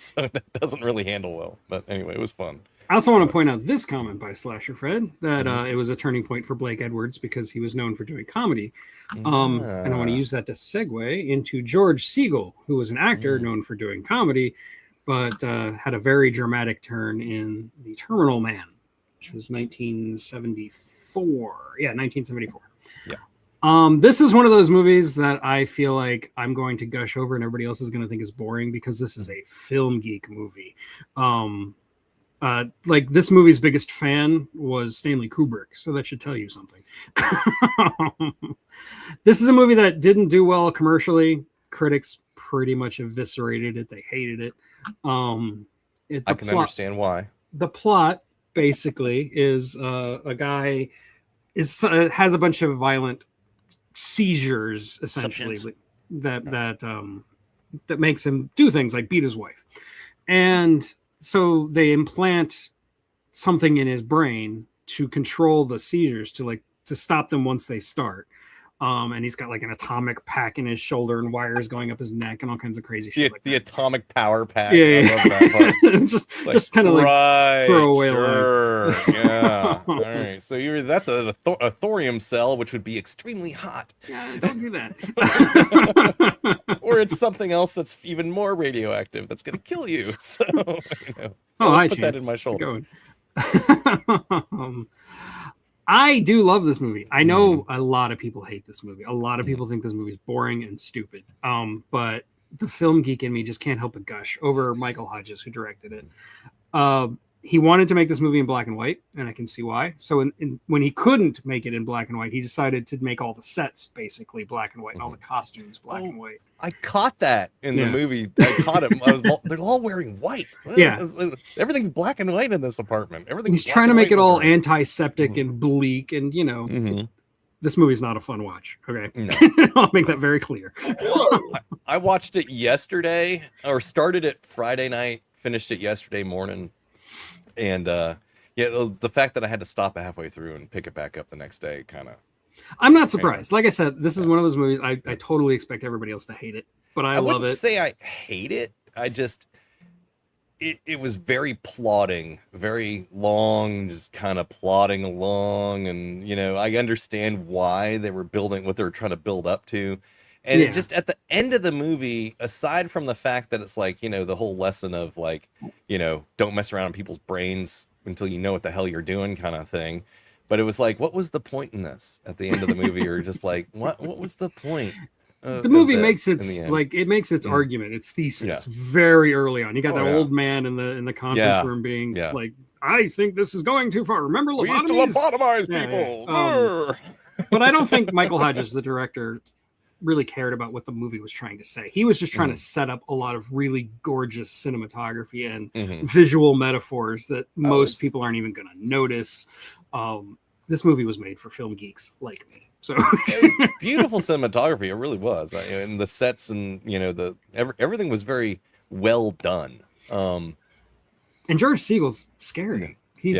so that doesn't really handle well. But anyway, it was fun. I also want to point out this comment by Slasher Fred that it was a turning point for Blake Edwards because he was known for doing comedy. And I want to use that to segue into George Siegel, who was an actor known for doing comedy, but had a very dramatic turn in The Terminal Man, which was 1974. Yeah, 1974. Yeah. This is one of those movies that I feel like I'm going to gush over and everybody else is going to think is boring because this is a film geek movie. Like this movie's biggest fan was Stanley Kubrick, so that should tell you something. This is a movie that didn't do well commercially. Critics pretty much eviscerated it. They hated it. I can understand why. The plot basically is a guy has a bunch of violent seizures, essentially, that makes him do things like beat his wife, and so they implant something in his brain to control the seizures, to stop them once they start. And he's got like an atomic pack in his shoulder and wires going up his neck and all kinds of crazy shit. The atomic power pack. Yeah. I love that part. just kind of like throwaway line. Yeah. All right. So that's a thorium cell, which would be extremely hot. Yeah, don't do that. Or it's something else that's even more radioactive that's going to kill you. So, put that in my shoulder. I do love this movie. I know a lot of people hate this movie. A lot of people think this movie is boring and stupid. But the film geek in me just can't help but gush over Michael Hodges, who directed it. He wanted to make this movie in black and white, and I can see why. So when he couldn't make it in black and white, he decided to make all the sets basically black and white, and all the costumes black and white. I caught that in the movie. I caught him. They're all wearing white. Yeah, everything's black and white in this apartment. He's trying to make it all antiseptic and bleak, and this movie's not a fun watch. Okay, no. I'll make that very clear. I watched it yesterday, or started it Friday night, finished it yesterday morning, and the fact that I had to stop it halfway through and pick it back up the next day kind of. I'm not surprised. Like I said, this is one of those movies I totally expect everybody else to hate it, but I love it. I wouldn't say I hate it. I just it was very plodding, very long, just kind of plodding along, and I understand why they were building what they were trying to build up to. And it just at the end of the movie, aside from the fact that it's like, the whole lesson of like, don't mess around in people's brains until you know what the hell you're doing kind of thing. But it was like, what was the point in this at the end of the movie? Or just like, what was the point? The movie makes its argument, its thesis very early on. You got that old man in the conference room being like, I think this is going too far. Remember lobotomies? We used to lobotomize people. But I don't think Michael Hodges, the director, really cared about what the movie was trying to say. He was just trying to set up a lot of really gorgeous cinematography and visual metaphors that most people aren't even going to notice. This movie was made for film geeks like me. So it was beautiful cinematography. It really was. And the sets and everything was very well done. And George Siegel's scary. He's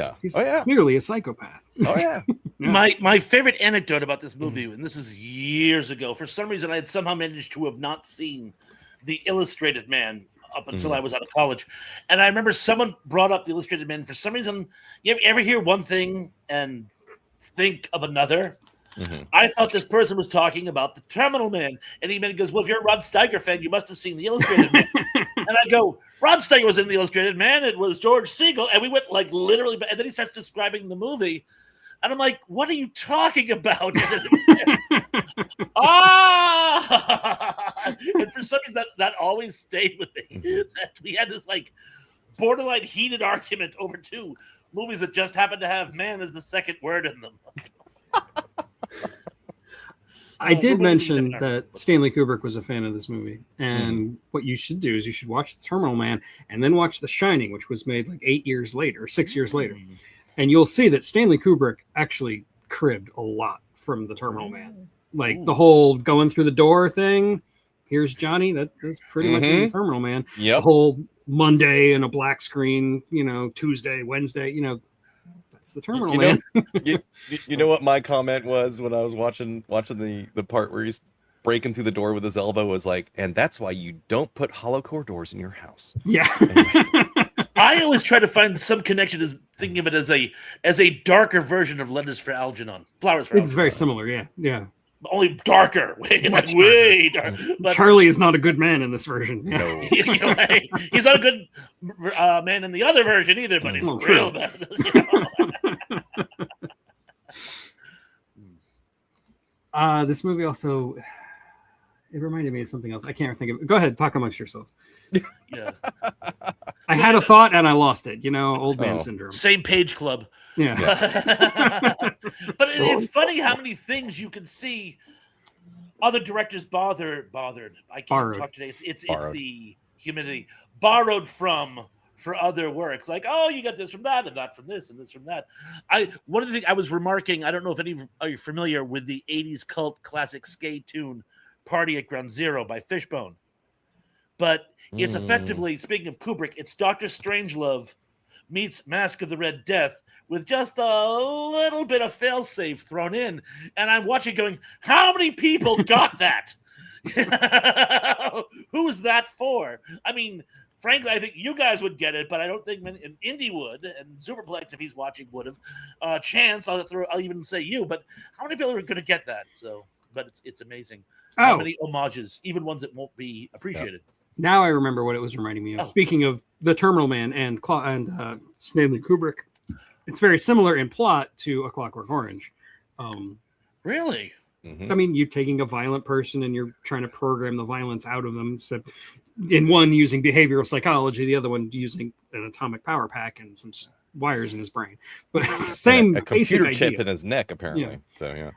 clearly a psychopath. Oh yeah. My favorite anecdote about this movie, and this is years ago, for some reason I had somehow managed to have not seen The Illustrated Man up until I was out of college. And I remember someone brought up The Illustrated Man. For some reason, you ever hear one thing and think of another? I thought this person was talking about The Terminal Man. And he goes, well, if you're a Rod Steiger fan, you must have seen The Illustrated Man. And I go, Rod Steiger was in The Illustrated Man. It was George Siegel. And we went like literally, and then he starts describing the movie. And I'm like, what are you talking about? And for some reason, that always stayed with me. That we had this like borderline heated argument over two movies that just happened to have man as the second word in them. I did mention that Stanley Kubrick was a fan of this movie. And what you should do is you should watch The Terminal Man and then watch The Shining, which was made like 6 years later. And you'll see that Stanley Kubrick actually cribbed a lot from The Terminal Man. Like the whole going through the door thing. Here's Johnny. That's pretty much in The Terminal Man. Yep. The whole Monday and a black screen, Tuesday, Wednesday, that's The Terminal Man. You know what my comment was when I was watching the part where he's breaking through the door with his elbow was like, and that's why you don't put hollow core doors in your house. Yeah. I always try to find some connection as thinking of it as a darker version of Letters for Algernon. Flowers for It's Algernon. very similar. Yeah. Yeah. Only darker. Much Way darker. But, Charlie is not a good man in this version. Yeah. No. He's not a good man in the other version either, but he's Well, real true. bad. This movie also, it reminded me of something else. I can't think of it. Go ahead, talk amongst yourselves. Yeah. I had a thought and I lost it. Old man Oh. syndrome. Same page club. Yeah. But it's funny how many things you can see other directors bothered. I can't Borrowed. talk today. It's Borrowed. the humidity borrowed from for other works. Like, oh, you got this from that, and that from this, and this from that. One of the things I was remarking. I don't know if any are you familiar with the '80s cult classic skate tune "Party at Ground Zero" by Fishbone, but it's effectively, speaking of Kubrick, it's Dr. Strangelove meets Mask of the Red Death with just a little bit of failsafe thrown in. And I'm watching going, how many people got that? Who's that for? I mean, frankly, I think you guys would get it, but I don't think and Indy would, and Superplex, if he's watching, would have. Chance, I'll even say you, but how many people are going to get that? So, but it's amazing. How many homages, even ones that won't be appreciated. Now I remember what it was reminding me of. Oh. Speaking of the Terminal Man and Stanley Kubrick, it's very similar in plot to A Clockwork Orange. Really? Mhm. I mean, you're taking a violent person and you're trying to program the violence out of them. So in one using behavioral psychology, the other one using an atomic power pack and some wires in his brain. But same a basic computer chip idea. in his neck, apparently. Yeah. So yeah.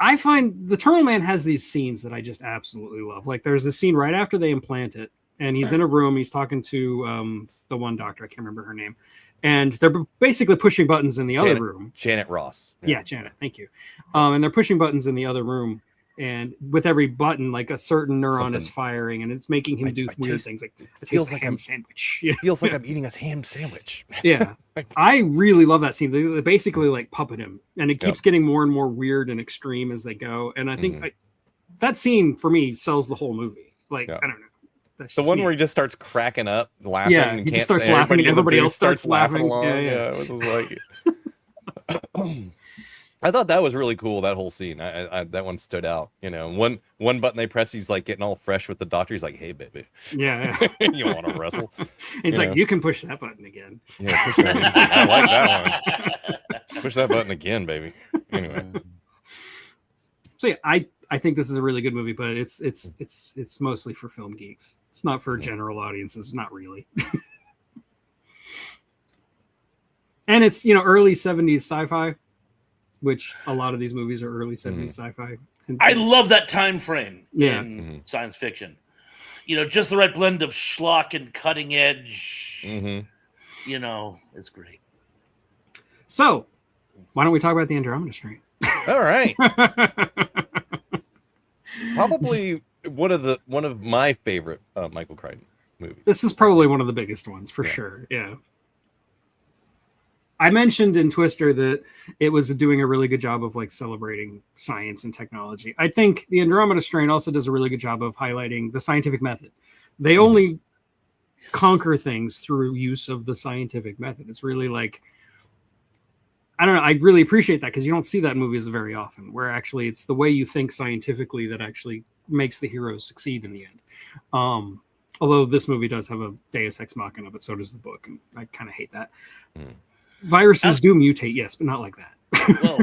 I find the Terminal Man has these scenes that I just absolutely love. Like there's a scene right after they implant it, and he's in a room. He's talking to the one doctor. I can't remember her name. And they're basically pushing buttons in the other room. Janet Ross. Yeah, Janet. Thank you. And they're pushing buttons in the other room. And with every button, like a certain neuron is firing, and it's making him do weird things. Like it feels like a ham sandwich. Yeah. Feels like I'm eating a ham sandwich. Yeah. I really love that scene. They basically like puppet him, and it keeps getting more and more weird and extreme as they go. And I think that scene for me sells the whole movie. Like, I don't know. That's The just one me. where he just starts cracking up, laughing. Yeah, and he just can't starts say- laughing, and in the everybody booth else starts laughing. along. Yeah, Yeah, yeah. it was just like. I thought that was really cool. That whole scene, I that one stood out. One button they press, he's like getting all fresh with the doctor. He's like, "Hey, baby, Yeah. you want to wrestle?" He's You like, know. you can push that button again. Yeah, push that. He's like, I like that one. Push that button again, baby. Anyway, So yeah, I think this is a really good movie, but it's mostly for film geeks. It's not for general audiences, not really. And it's early 70s sci-fi, which a lot of these movies are early 70s sci-fi. And I love that time frame Yeah. in science fiction. Just the right blend of schlock and cutting edge. It's great. So, why don't we talk about the Andromeda Strain? all right. Probably one of my favorite Michael Crichton movies. This is probably one of the biggest ones for sure. Yeah. I mentioned in Twister that it was doing a really good job of like celebrating science and technology. I think the Andromeda Strain also does a really good job of highlighting the scientific method. They only conquer things through use of the scientific method. It's really like, I don't know. I really appreciate that because you don't see that in movies very often, where actually it's the way you think scientifically that actually makes the heroes succeed in the end. Although this movie does have a Deus Ex Machina, but so does the book, and I kind of hate that. Viruses do mutate, yes, but not like that. Well,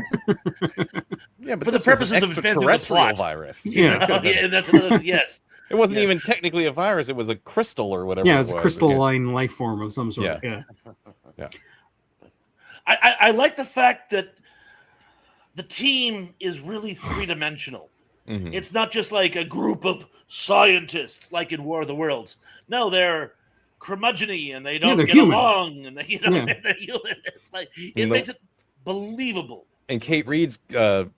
Yeah, but for the this was purposes an of advancing the extraterrestrial plot. virus. Yeah. Yeah, that's another yes. It wasn't Yes. even technically a virus. It was a crystal or whatever. Yeah, it it's a was. crystalline life form of some sort. Yeah. I like the fact that the team is really three-dimensional. Mhm. It's not just like a group of scientists like in War of the Worlds. No, they're curmudgeon-y and they don't they're get human. along, and they, Yeah. they're human. It's like it And makes it believable. And Kate Reed's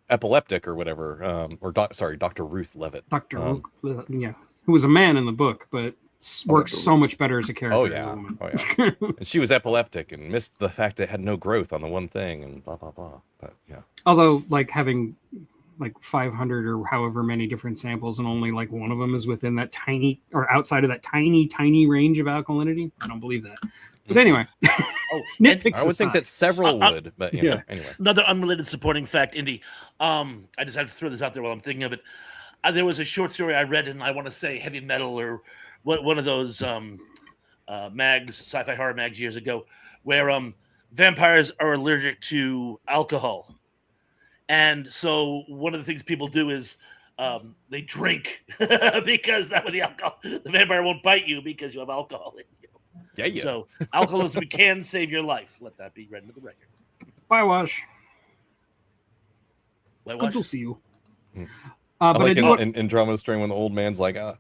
epileptic or whatever, Dr. Ruth Levitt. Dr. Rook, who was a man in the book, but works so much better as a character Oh as a yeah, woman. oh yeah. And she was epileptic and missed the fact it had no growth on the one thing and blah blah blah. But yeah, Although, like having like 500 or however many different samples, and only like one of them is within that tiny or outside of that tiny range of alkalinity. I don't believe that. But anyway, nitpicks I would think that several would, but you know, anyway. Another unrelated supporting fact, Indy. I just have to throw this out there while I'm thinking of it. There was a short story I read in, I want to say, Heavy Metal or one of those mags, sci-fi horror mags years ago, where vampires are allergic to alcohol. And so one of the things people do is they drink because that way the vampire won't bite you because you have alcohol in you. Yeah. So alcoholism can save your life. Let that be read into the record. Bye, Wash. Good to see you. I But like I do in Drama String when the old man's like, I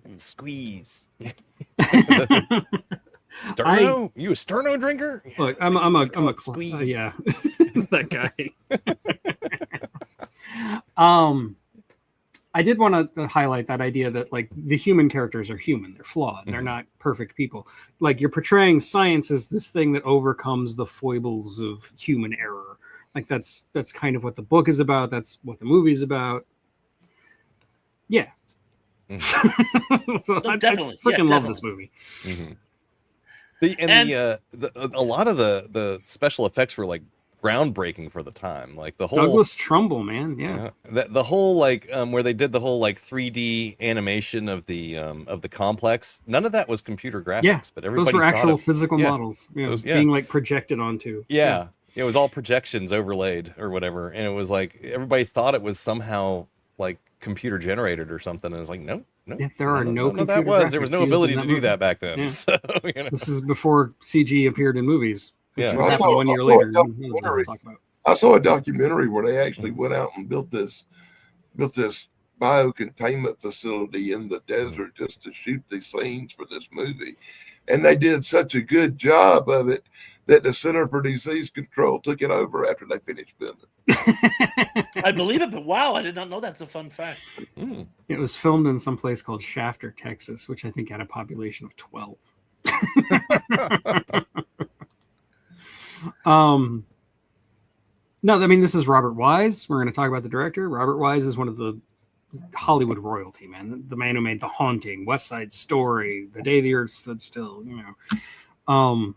can squeeze. Sterno? You a Sterno drinker? Look, I'm a squeeze. Yeah, that guy. I did want to highlight that idea that like the human characters are human, they're flawed, they're not perfect people. Like you're portraying science as this thing that overcomes the foibles of human error. Like that's kind of what the book is about. That's what the movie's about. Yeah. So I freaking love this movie. A lot of the special effects were like groundbreaking for the time. Like the whole Douglas Trumbull, man. Yeah. The whole like where they did the whole like 3D animation of the complex. None of that was computer graphics, Yeah, but everybody those were actual physical yeah, models. Being like projected onto. Yeah. It was all projections overlaid or whatever, and it was like everybody thought it was somehow like computer generated or something, and it's like no. Yeah, there are no computer graphics. There was no ability to do movie. that back then. Yeah. So, you know. This is before CG appeared in movies. Yeah. Which happened 1 year later. I saw a documentary where they actually went out and built this biocontainment facility in the desert just to shoot these scenes for this movie. And they did such a good job of it that the Center for Disease Control took it over after they finished filming. I believe it, but wow, I did not know that's a fun fact. It was filmed in some place called Shafter, Texas, which I think had a population of 12. No, I mean, this is Robert Wise. We're going to talk about the director. Robert Wise is one of the Hollywood royalty, man. The man who made The Haunting, West Side Story, The Day the Earth Stood Still, you know.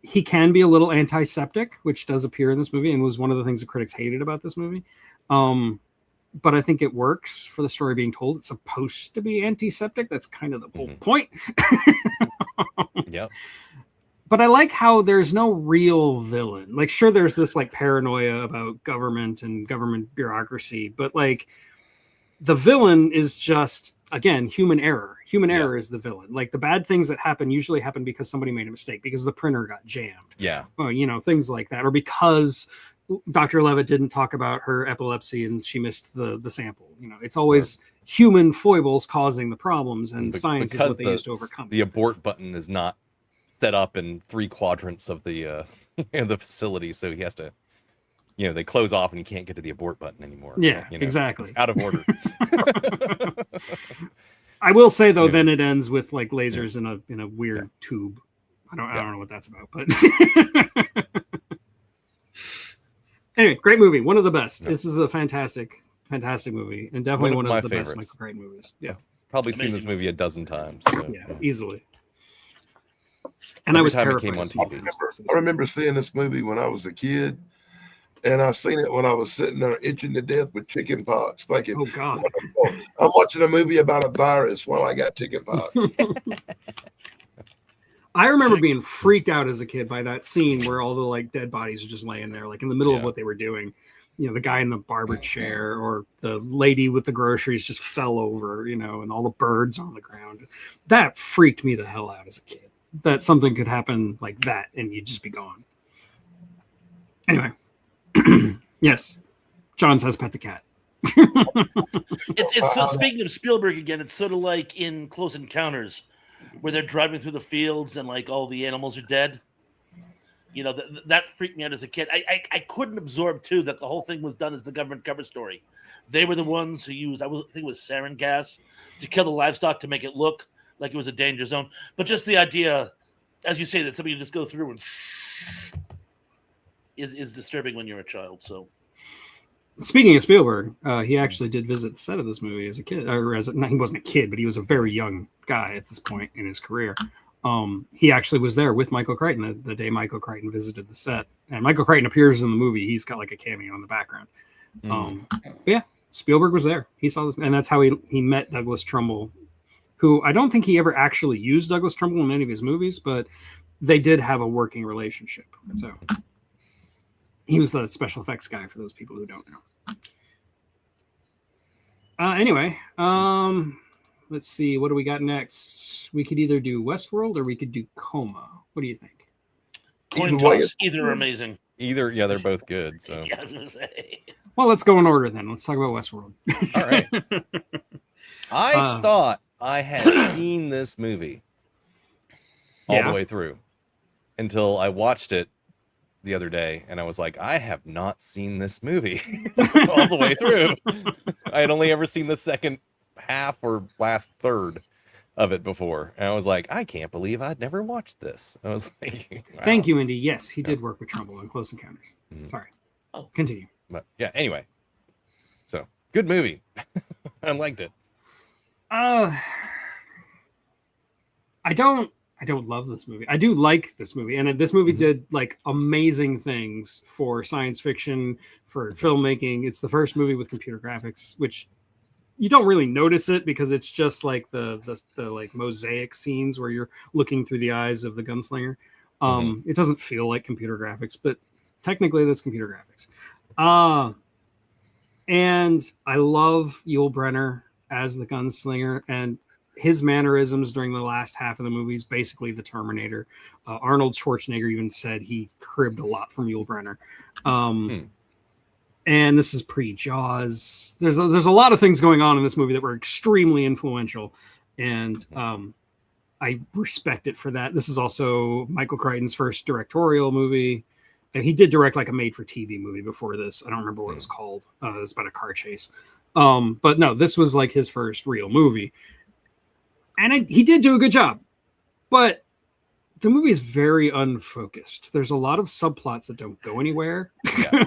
He can be a little antiseptic, which does appear in this movie and was one of the things the critics hated about this movie. But I think it works for the story being told. It's supposed to be antiseptic. That's kind of the whole point. Yeah. But I like how there's no real villain. Like, sure, there's this like paranoia about government and government bureaucracy, but like the villain is just, again, human error. Human error is the villain. Like the bad things that happen usually happen because somebody made a mistake, because the printer got jammed. Yeah. Or, you know, things like that. Or because Dr. Levitt didn't talk about her epilepsy and she missed the sample. You know, it's always human foibles causing the problems, and science is what they use to overcome. The abort button is not set up in 3 quadrants of the the facility, so he has to, you know, they close off and you can't get to the abort button anymore. Yeah, you know, exactly. It's out of order. I will say though, then it ends with like lasers in a weird tube. I don't know what that's about, but anyway, great movie, one of the best. This is a fantastic movie, and definitely one of the best Michael Crichton movies. Yeah, probably seen this movie a dozen times. So. Yeah, easily. And I was terrified. I remember seeing this movie when I was a kid, and I seen it when I was sitting there itching to death with chicken pox, thinking, "Oh God, I'm watching a movie about a virus while I got chicken pox." I remember being freaked out as a kid by that scene where all the like dead bodies are just laying there, like in the middle of what they were doing. You know, the guy in the barber chair or the lady with the groceries just fell over, you know, and all the birds on the ground. That freaked me the hell out as a kid. That something could happen like that and you'd just be gone. Anyway, yes, John says pet the cat. It's so, speaking of Spielberg again, it's sort of like in Close Encounters, where they're driving through the fields and like all the animals are dead. You know, that freaked me out as a kid. I couldn't absorb too that the whole thing was done as the government cover story. They were the ones who used, I think it was sarin gas, to kill the livestock to make it look like it was a danger zone. But just the idea, as you say, that somebody just go through and is disturbing when you're a child. So Speaking of Spielberg, he actually did visit the set of this movie as a kid, or he wasn't a kid, but he was a very young guy at this point in his career. He actually was there with Michael Crichton the day Michael Crichton visited the set, and Michael Crichton appears in the movie. He's got like a cameo in the background. But yeah, Spielberg was there. He saw this, and that's how he met Douglas Trumbull, who I don't think he ever actually used Douglas Trumbull in any of his movies, but they did have a working relationship. So he was the special effects guy for those people who don't know. Anyway, let's see. What do we got next? We could either do Westworld or we could do Coma. What do you think? Coin toss. Either are amazing. Either, yeah, they're both good. So, Yeah, I was gonna say. Well, let's go in order then. Let's talk about Westworld. all right. I thought I had seen this movie all the way through until I watched it the other day, and I was like, I have not seen this movie all the way through. I had only ever seen the second half or last third of it before, and I was like, I can't believe I'd never watched this. I was like, wow. Thank you, Indy. Yes, he did work with Trumbull on Close Encounters. Sorry. Continue. But yeah, anyway, so good movie. I liked it. I don't love this movie. I do like this movie, and this movie did like amazing things for science fiction, for filmmaking. It's the first movie with computer graphics, which you don't really notice it because it's just like the like mosaic scenes where you're looking through the eyes of the gunslinger. It doesn't feel like computer graphics, but technically that's computer graphics. And I love Yul Brynner as the gunslinger, and his mannerisms during the last half of the movie is basically the Terminator. Arnold Schwarzenegger even said he cribbed a lot from Yul Brynner. And this is pre-Jaws. There's a lot of things going on in this movie that were extremely influential, and I respect it for that. This is also Michael Crichton's first directorial movie, and he did direct like a made-for-TV movie before this. I don't remember what it was called. It was about a car chase. But no, this was like his first real movie. And he did do a good job. But the movie is very unfocused. There's a lot of subplots that don't go anywhere. Yeah.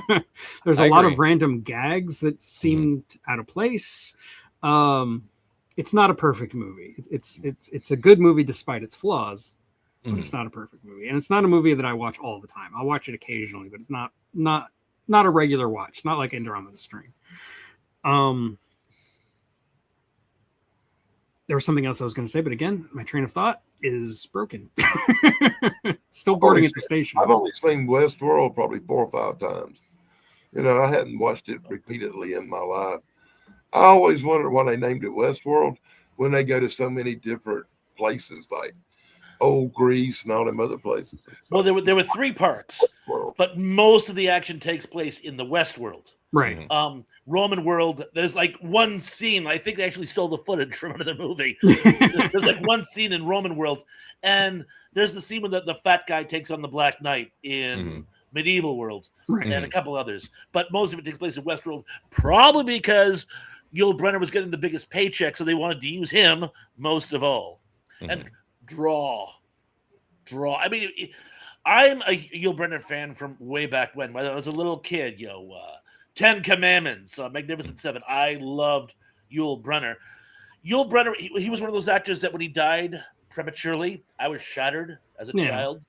There's a lot of random gags that seem out of place. It's not a perfect movie. It's a good movie despite its flaws, but it's not a perfect movie. And it's not a movie that I watch all the time. I'll watch it occasionally, but it's not a regular watch. Not like Ender on the String. There was something else I was going to say, but again, my train of thought is broken. Still boarding at the station. I've only seen Westworld probably 4 or 5 times. You know, I hadn't watched it repeatedly in my life. I always wondered why they named it Westworld when they go to so many different places, like old Greece and all them other places. Well, there were 3 parks, but most of the action takes place in the Westworld. Right. Roman world, there's like one scene. I think they actually stole the footage from another movie. There's like one scene in Roman world, and there's the scene where the fat guy takes on the Black Knight in medieval world, and a couple others. But most of it takes place in Westworld, probably because Yul Brynner was getting the biggest paycheck, so they wanted to use him most of all. And draw. I mean, I'm a Yul Brynner fan from way back when I was a little kid. 10 Commandments, Magnificent Seven. I loved Yul Brynner. Yul Brynner, he was one of those actors that when he died prematurely, I was shattered as a child.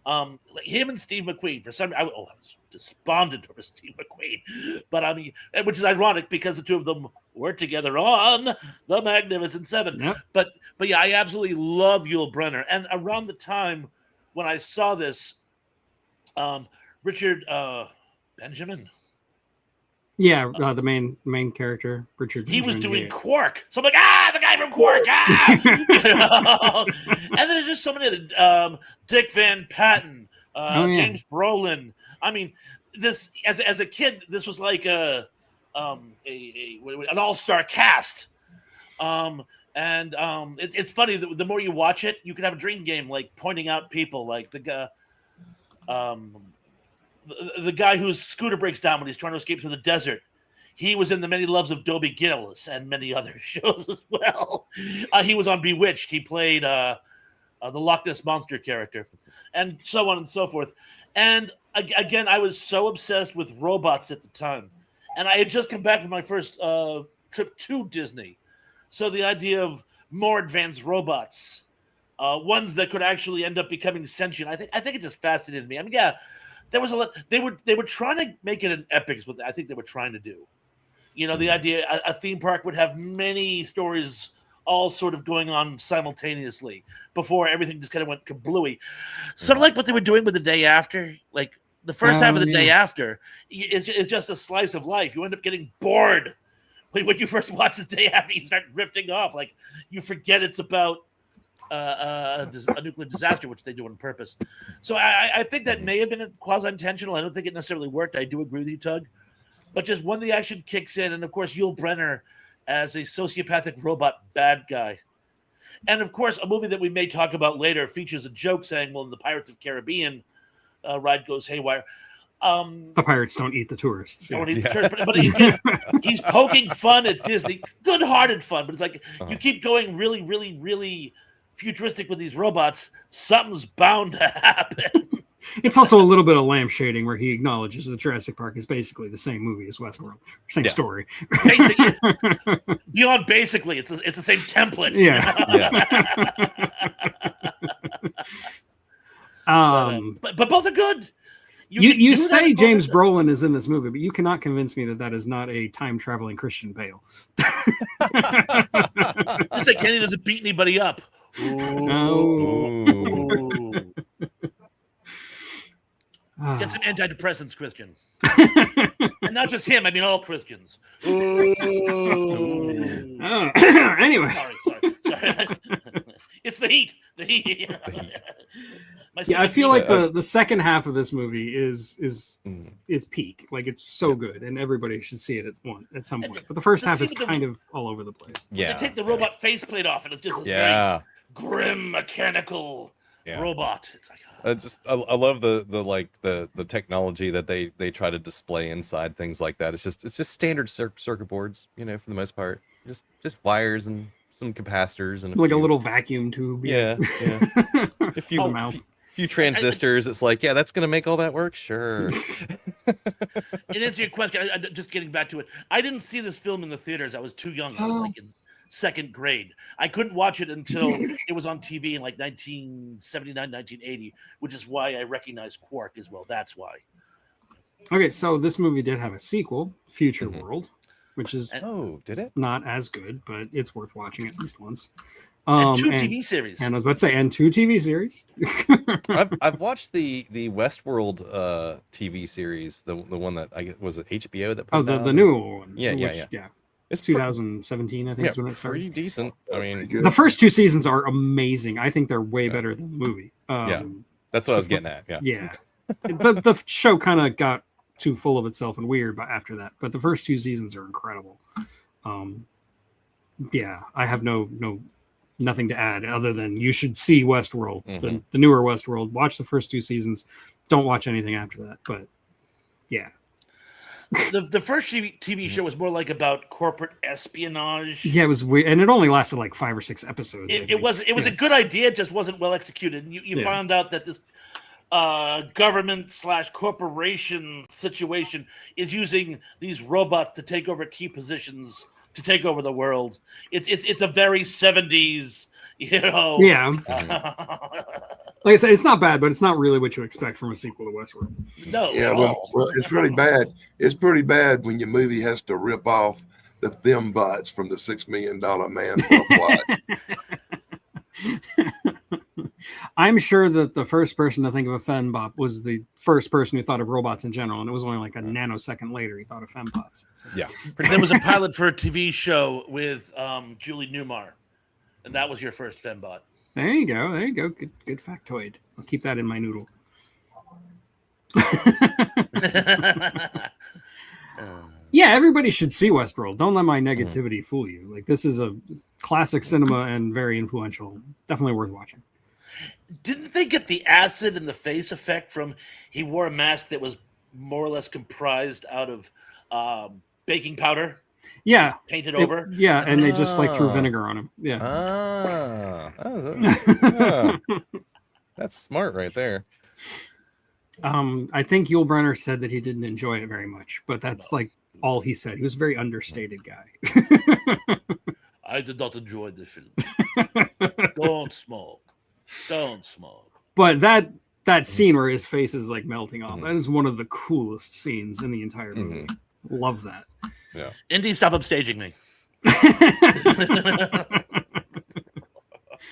Like him and Steve McQueen. For some, I was despondent over Steve McQueen, but I mean, which is ironic because the two of them were together on the Magnificent Seven. Yep. But yeah, I absolutely love Yul Brynner. And around the time when I saw this, Richard Benjamin. Yeah, the main character, Richard. He was doing Quark, so I'm like, the guy from Quark, And then there's just so many other, Dick Van Patten, James Brolin. I mean, this as a kid, this was like an all-star cast. It's funny the more you watch it, you can have a dream game like pointing out people like the guy whose scooter breaks down when he's trying to escape through the desert. He was in The Many Loves of Dobie Gillis and many other shows as well. He was on Bewitched. He played the Loch Ness Monster character, and so on and so forth. And again, I was so obsessed with robots at the time. And I had just come back from my first trip to Disney. So the idea of more advanced robots, ones that could actually end up becoming sentient, I think it just fascinated me. I mean, yeah, there was a lot. They were trying to make it an epic, is what I think they were trying to do. You know, the idea a theme park would have many stories all sort of going on simultaneously before everything just kind of went kablooey. Sort of like what they were doing with the day after. Like the first half of the day after is just a slice of life. You end up getting bored when you first watch the day after. You start drifting off. Like you forget it's about a nuclear disaster, which they do on purpose. So I think that may have been quasi-intentional. I don't think it necessarily worked. I do agree with you, Tug. But just when the action kicks in, and of course Yul Brynner as a sociopathic robot bad guy. And of course, a movie that we may talk about later features a joke saying, well, in the Pirates of the Caribbean ride goes haywire. The pirates don't eat the tourists. Don't eat the tourists, but again, he's poking fun at Disney. Good-hearted fun, but it's like you keep going really, really, really futuristic with these robots, something's bound to happen. It's also a little bit of lampshading where he acknowledges that Jurassic Park is basically the same movie as Westworld. Same story. Basically, beyond basically, it's the same template. But both are good. You say James Brolin is in this movie, but you cannot convince me that that is not a time-traveling Christian Bale. Just like Kenny doesn't beat anybody up. Ooh. Get some antidepressants, Christian. And not just him, I mean all Christians. Anyway. Sorry. It's the heat. I feel like the second half of this movie is peak. Like it's so good, and everybody should see it at some point. But the first half is kind of all over the place. Yeah, they take the robot faceplate off, and it's just very grim, mechanical robot. It's like I love the technology that they try to display inside things like that. It's just standard circuit boards, you know, for the most part. Just wires and some capacitors and a little vacuum tube. Yeah. A few transistors. It's like, that's gonna make all that work. Sure. It answers your question. Just getting back to it. I didn't see this film in the theaters. I was too young. I was like in second grade. I couldn't watch it until it was on TV in like 1979, 1980, which is why I recognize Quark as well. That's why. Okay, so this movie did have a sequel, Future World, which is did it? Not as good, but it's worth watching at least once. And two TV series. And I was about to say, and two TV series. I've watched the Westworld TV series, the one that was it HBO that put the new one. Yeah. It's 2017, I think, is when it started. Pretty decent. I mean, the first two seasons are amazing. I think they're way better than the movie. That's what I was getting at. Yeah. The show kind of got too full of itself and weird after that, but the first two seasons are incredible. I have nothing to add other than you should see Westworld, the newer Westworld. Watch the first two seasons. Don't watch anything after that. But yeah. The first TV show was more like about corporate espionage. Yeah, it was weird, and it only lasted like 5 or 6 episodes. It was a good idea, it just wasn't well executed. And you found out that this government/corporation situation is using these robots to take over key positions, to take over the world. It's a very 70s, you know. Yeah. Like I said, it's not bad, but it's not really what you expect from a sequel to Westworld. No. Yeah, well, it's really bad. It's pretty bad when your movie has to rip off the fembots from the $6 Million Man for what. I'm sure that the first person to think of a fembot was the first person who thought of robots in general, and it was only like a nanosecond later he thought of fembots. So. Yeah. There was a pilot for a TV show with Julie Newmar, and that was your first fembot. There you go. Good factoid. I'll keep that in my noodle. Yeah, everybody should see Westworld. Don't let my negativity fool you. Like, this is a classic cinema and very influential. Definitely worth watching. Didn't they get the acid in the face effect from he wore a mask that was more or less comprised out of baking powder? Yeah. Painted over? Yeah, and they just like threw vinegar on him. Yeah. That's smart right there. I think Yul Brynner said that he didn't enjoy it very much, but that's like all he said. He was a very understated guy. I did not enjoy the film. Don't smoke. Don't smoke. But that scene where his face is like melting off, that is one of the coolest scenes in the entire movie. Love that. Yeah. Indy, stop upstaging me.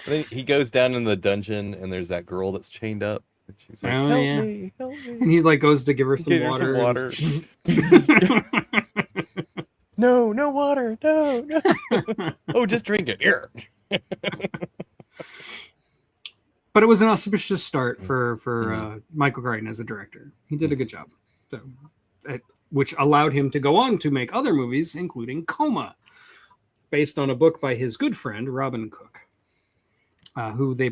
Then he goes down in the dungeon, and there's that girl that's chained up. And she's like, Oh, help yeah. me, help me. And he like goes to give her some Give her some water. No, no water. No, no. Oh, just drink it. Here. But it was an auspicious start for Michael Crichton as a director. He did a good job. So, which allowed him to go on to make other movies, including Coma, based on a book by his good friend Robin Cook, who they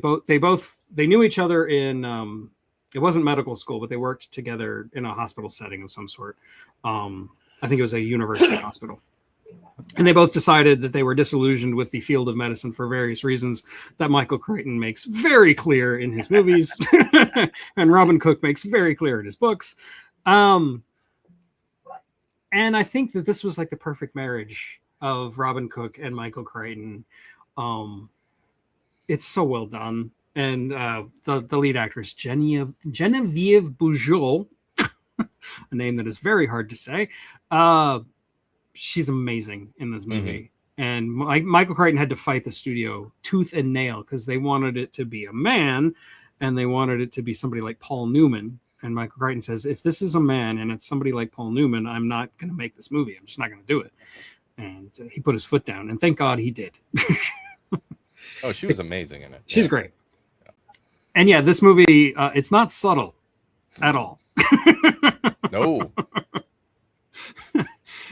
knew each other in it wasn't medical school, but they worked together in a hospital setting of some sort. I think it was a university hospital. And they both decided that they were disillusioned with the field of medicine for various reasons that Michael Crichton makes very clear in his movies and Robin Cook makes very clear in his books. And I think that this was like the perfect marriage of Robin Cook and Michael Crichton. It's so well done. And the lead actress, Genevieve Bujold, a name that is very hard to say, she's amazing in this movie. And Michael Crichton had to fight the studio tooth and nail because they wanted it to be a man and they wanted it to be somebody like Paul Newman. And Michael Crichton says, if this is a man and it's somebody like Paul Newman, I'm not going to make this movie. I'm just not going to do it. And he put his foot down, and thank God he did. Oh, she was amazing in it. She's great. Yeah. And yeah, this movie, it's not subtle at all. No.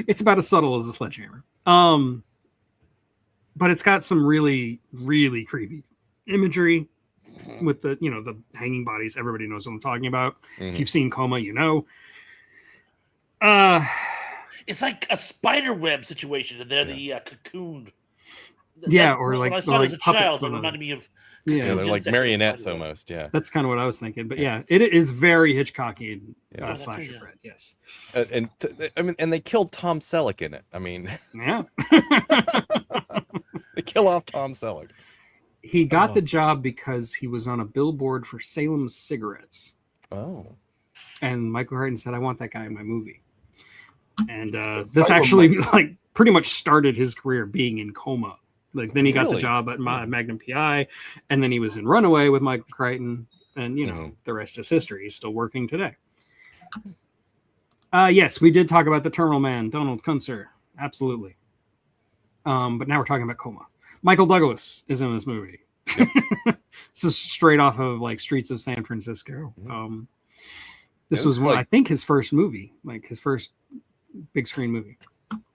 It's about as subtle as a sledgehammer. But it's got some really, really creepy imagery with the hanging bodies. Everybody knows what I'm talking about. If you've seen Coma, you know. It's like a spider web situation, and they're the cocooned. Or like when I saw it as a child, it on reminded me of. Yeah, they're like marionettes almost. Yeah, that's kind of what I was thinking. But yeah, it is very Hitchcockian slasher Fred. Yes, and they killed Tom Selleck in it. I mean, yeah, they kill off Tom Selleck. He got the job because he was on a billboard for Salem cigarettes. Oh, and Michael Crichton said, "I want that guy in my movie." And this actually like pretty much started his career being in Coma. Like then he got the job at Magnum PI, and then he was in Runaway with Michael Crichton, and the rest is history. He's still working today. Yes, we did talk about the Terminal Man, Donald Kunzer, absolutely. But now we're talking about Coma. Michael Douglas is in this movie. This is straight off of like Streets of San Francisco. This was I think his first movie, like his first big screen movie.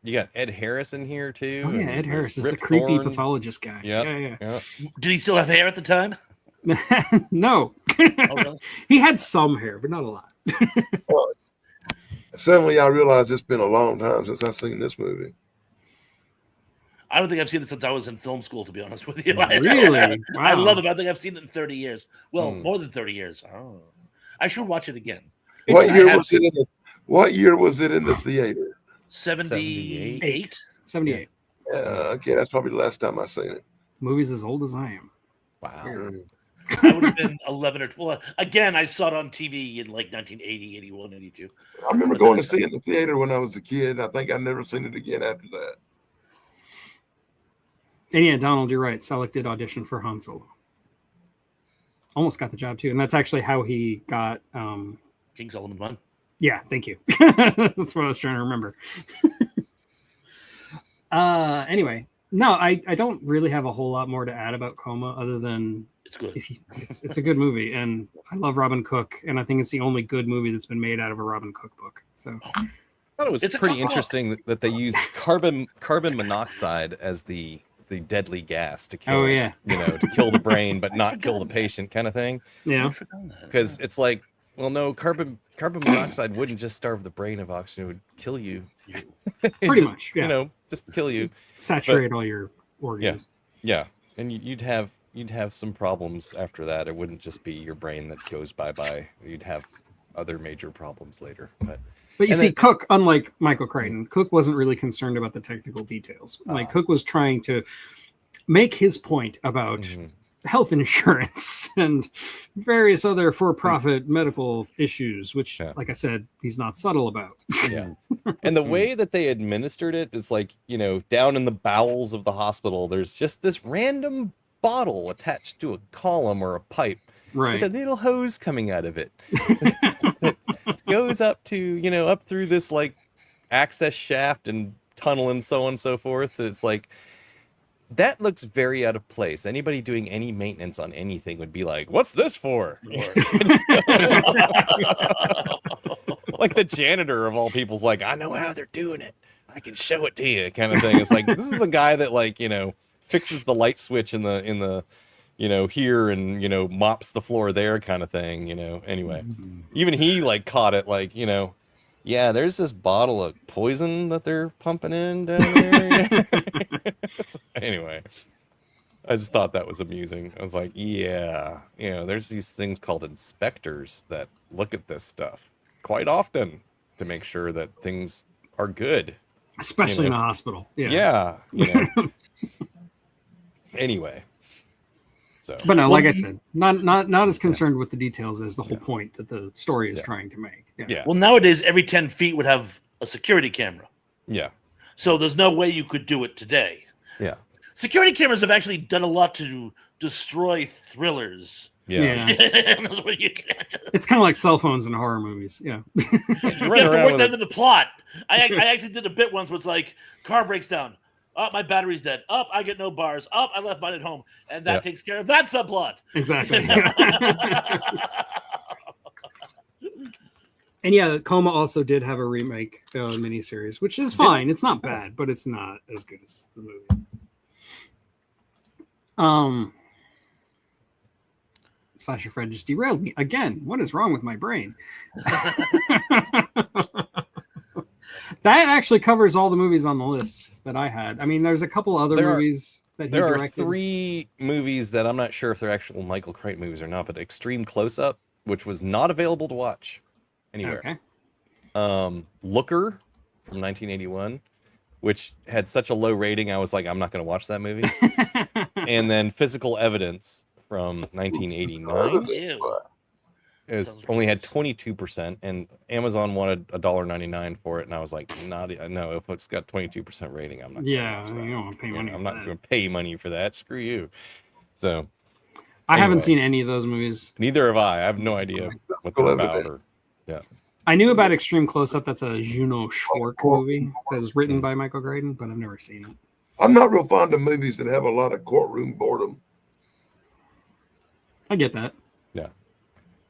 You got Ed Harris in here too. Oh yeah, Ed Harris is the creepy pathologist guy. Yeah. Did he still have hair at the time? No. Oh, really? He had some hair, but not a lot. Well, suddenly I realized it's been a long time since I've seen this movie. I don't think I've seen it since I was in film school, to be honest with you. Really? Wow. I love it. I think I've seen it in 30 years. Well, more than 30 years. Oh. I should watch it again. What year was it in the theater? 78. 78. Okay, that's probably the last time I seen it. Movie's as old as I am. Wow. I would have been 11 or 12. Again, I saw it on TV in like 1980, 81, 82. I remember going to see it in the theater when I was a kid. I think I've never seen it again after that. And yeah, Donald, you're right. Selleck did audition for Han Solo. Almost got the job too. And that's actually how he got King Solomon 1. Yeah, thank you. That's what I was trying to remember. Anyway, no, I don't really have a whole lot more to add about Coma other than it's good. It's a good movie, and I love Robin Cook, and I think it's the only good movie that's been made out of a Robin Cook book. So I thought it was pretty interesting that they used carbon monoxide as the deadly gas to kill to kill the brain but not kill the patient kind of thing. Yeah, because it's like, well, no, carbon monoxide wouldn't just starve the brain of oxygen; it would kill you. Pretty much, yeah. Just kill you, saturate all your organs. Yeah, and you'd have some problems after that. It wouldn't just be your brain that goes bye. You'd have other major problems later. But you and see, then- Cook, unlike Michael Crichton, Cook wasn't really concerned about the technical details. Like Cook was trying to make his point about health insurance and various other for-profit medical issues, which, like I said, he's not subtle about. Yeah. And the way that they administered it, it's like, down in the bowels of the hospital, there's just this random bottle attached to a column or a pipe with a little hose coming out of it. That goes up to, up through this like access shaft and tunnel and so on and so forth. It's like, that looks very out of place. Anybody doing any maintenance on anything would be like, what's this for? Like the janitor of all people's like, I know how they're doing it. I can show it to you kind of thing. It's like, this is a guy that like, fixes the light switch in the here and, mops the floor there kind of thing, anyway. Even he like caught it like, yeah, there's this bottle of poison that they're pumping in down there. Anyway, I just thought that was amusing. I was like, yeah, there's these things called inspectors that look at this stuff quite often to make sure that things are good. Especially in a hospital. Yeah. Anyway. So. But no, like I said, not as concerned with the details as the whole point that the story is trying to make. Yeah. Well, nowadays, every 10 feet would have a security camera. Yeah. So there's no way you could do it today. Yeah. Security cameras have actually done a lot to destroy thrillers. Yeah. It's kind of like cell phones in horror movies. Yeah. You have to work that into the plot. I actually did a bit once where it's like, car breaks down. Oh, my battery's dead. Oh, I get no bars. Oh, I left mine at home. And that takes care of that subplot. Exactly. And yeah, Coma also did have a remake miniseries, which is fine. It's not bad, but it's not as good as the movie. Slasher Fred just derailed me again. What is wrong with my brain? That actually covers all the movies on the list that I had. I mean, there's a couple other movies that he directed. There are 3 movies that I'm not sure if they're actual Michael Crichton movies or not, but Extreme Close-Up, which was not available to watch anywhere. Okay. Looker from 1981, which had such a low rating, I was like, I'm not going to watch that movie. And then Physical Evidence from 1989. Ew. It was only had 22%, and Amazon wanted $1.99 for it, and I was like, no, if it's got 22% rating, I'm not. Yeah, you don't want to pay money. I'm not going to pay money for that. Screw you. So, I haven't seen any of those movies. Neither have I. I have no idea what they're about. I knew about Extreme Close-Up. That's a Juno Schwartz movie that was written by Michael Crichton, but I've never seen it. I'm not real fond of movies that have a lot of courtroom boredom. I get that. Yeah.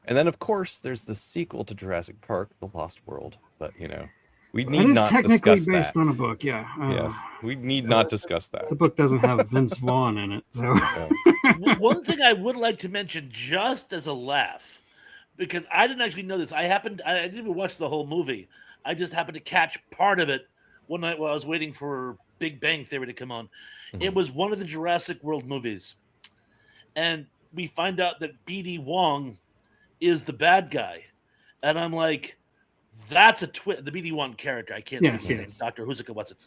And then, of course, there's the sequel to Jurassic Park, The Lost World. But, we need not discuss that. It is technically based on a book, yeah. Yes, we need not discuss that. The book doesn't have Vince Vaughn in it. So one thing I would like to mention just as a laugh, because I didn't actually know this. I didn't even watch the whole movie. I just happened to catch part of it one night while I was waiting for Big Bang Theory to come on. Mm-hmm. It was one of the Jurassic World movies. And we find out that B.D. Wong is the bad guy. And I'm like, that's a twist. The B.D. Wong character. I can't remember his name. Dr. Huzica, what's it?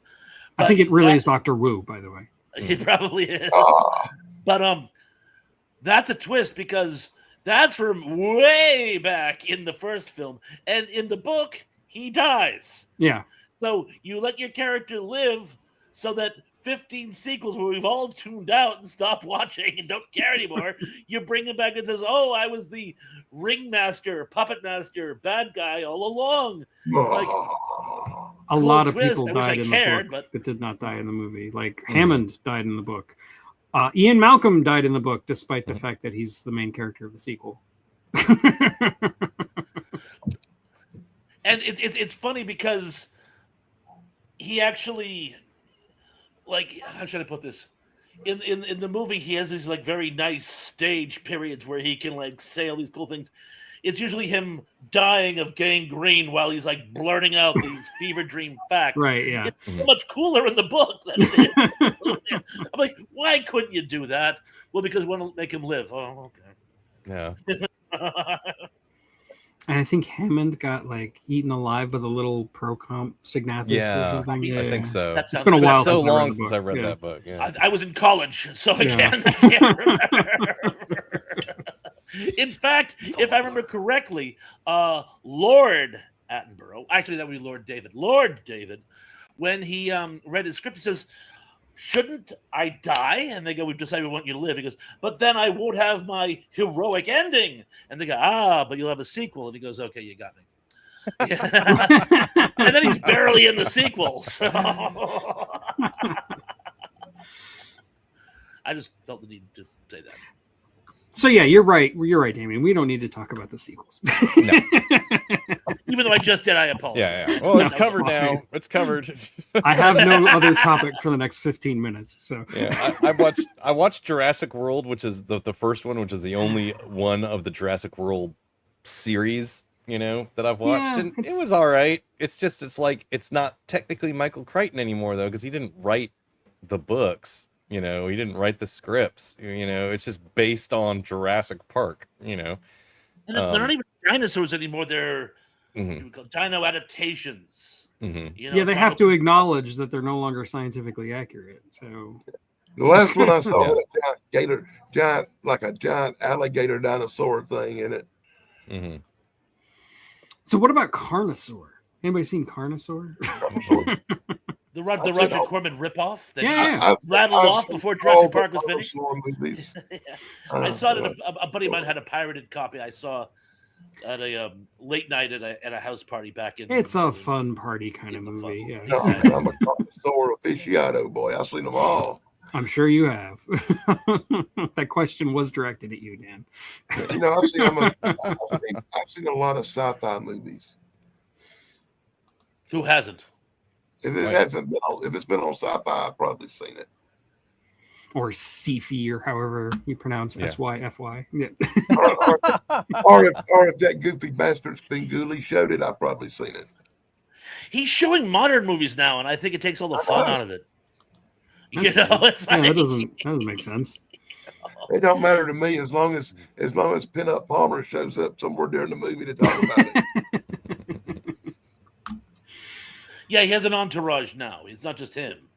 I think it really is Dr. Wu, by the way. It probably is. But that's a twist because that's from way back in the first film. And in the book, he dies. Yeah. So you let your character live so that 15 sequels where we've all tuned out and stopped watching and don't care anymore, you bring him back and says, oh, I was the ringmaster, puppet master, bad guy all along. Like, a lot of people died in the book that did not die in the movie. Like Hammond died in the book. Ian Malcolm died in the book, despite the fact that he's the main character of the sequel. And it's funny because he actually, like, how should I put this? In the movie, he has these like very nice stage periods where he can like say all these cool things. It's usually him dying of gangrene while he's like blurting out these fever dream facts. Right, yeah. It's so much cooler in the book than it is. I'm like, why couldn't you do that? Well, because we want to make him live. Oh, okay. Yeah. And I think Hammond got like eaten alive by the little Procomp Signathus or Yeah, something. I think so. That It's sounds been a good. while It's so since I read long the since book. I read Yeah. that book. Yeah. I was in college, so I Yeah. can't remember. In fact, if I remember correctly, Lord Attenborough, actually that would be Lord David, when he read his script, he says, "Shouldn't I die?" And they go, "We've decided we want you to live." He goes, "But then I won't have my heroic ending." And they go, "But you'll have a sequel." And he goes, "Okay, you got me." And then he's barely in the sequel. So I just felt the need to say that. So yeah, you're right. You're right, Damien. We don't need to talk about the sequels. No. Even though I just did, I apologize. Yeah. Well, it's No, covered it's fine. now. It's covered. I have no other topic for the next 15 minutes. So Yeah, I watched Jurassic World, which is the first one, which is the only one of the Jurassic World series, that I've watched, Yeah, and it was all right. It's like it's not technically Michael Crichton anymore though, because he didn't write the books. He didn't write the scripts. It's just based on Jurassic Park. And they're not even dinosaurs anymore. They're dino adaptations. yeah, they have to acknowledge that they're no longer scientifically accurate. So The last one I saw had a giant alligator dinosaur thing in it. Mm-hmm. So what about Carnosaur? Anybody seen Carnosaur? The Roger Corman ripoff that Yeah. rattled off before Jurassic Park was finished. Movies. I saw it. A buddy of mine had a pirated copy. I saw at a late night at a house party back in. It's a fun party kind of movie. Yeah, No, I'm a dinosaur aficionado, boy. I've seen them all. I'm sure you have. That question was directed at you, Dan. I've seen a lot of sci-fi movies. Who hasn't? If it's been on sci-fi, I've probably seen it. Or Sci-fi, or however you pronounce SYFY. Yeah. or if that goofy bastard Spinguli showed it, I've probably seen it. He's showing modern movies now, and I think it takes all the fun out of it. It's Yeah, like, that doesn't make sense. It don't matter to me as long as Pinup Palmer shows up somewhere during the movie to talk about it. Yeah, he has an entourage now. It's not just him.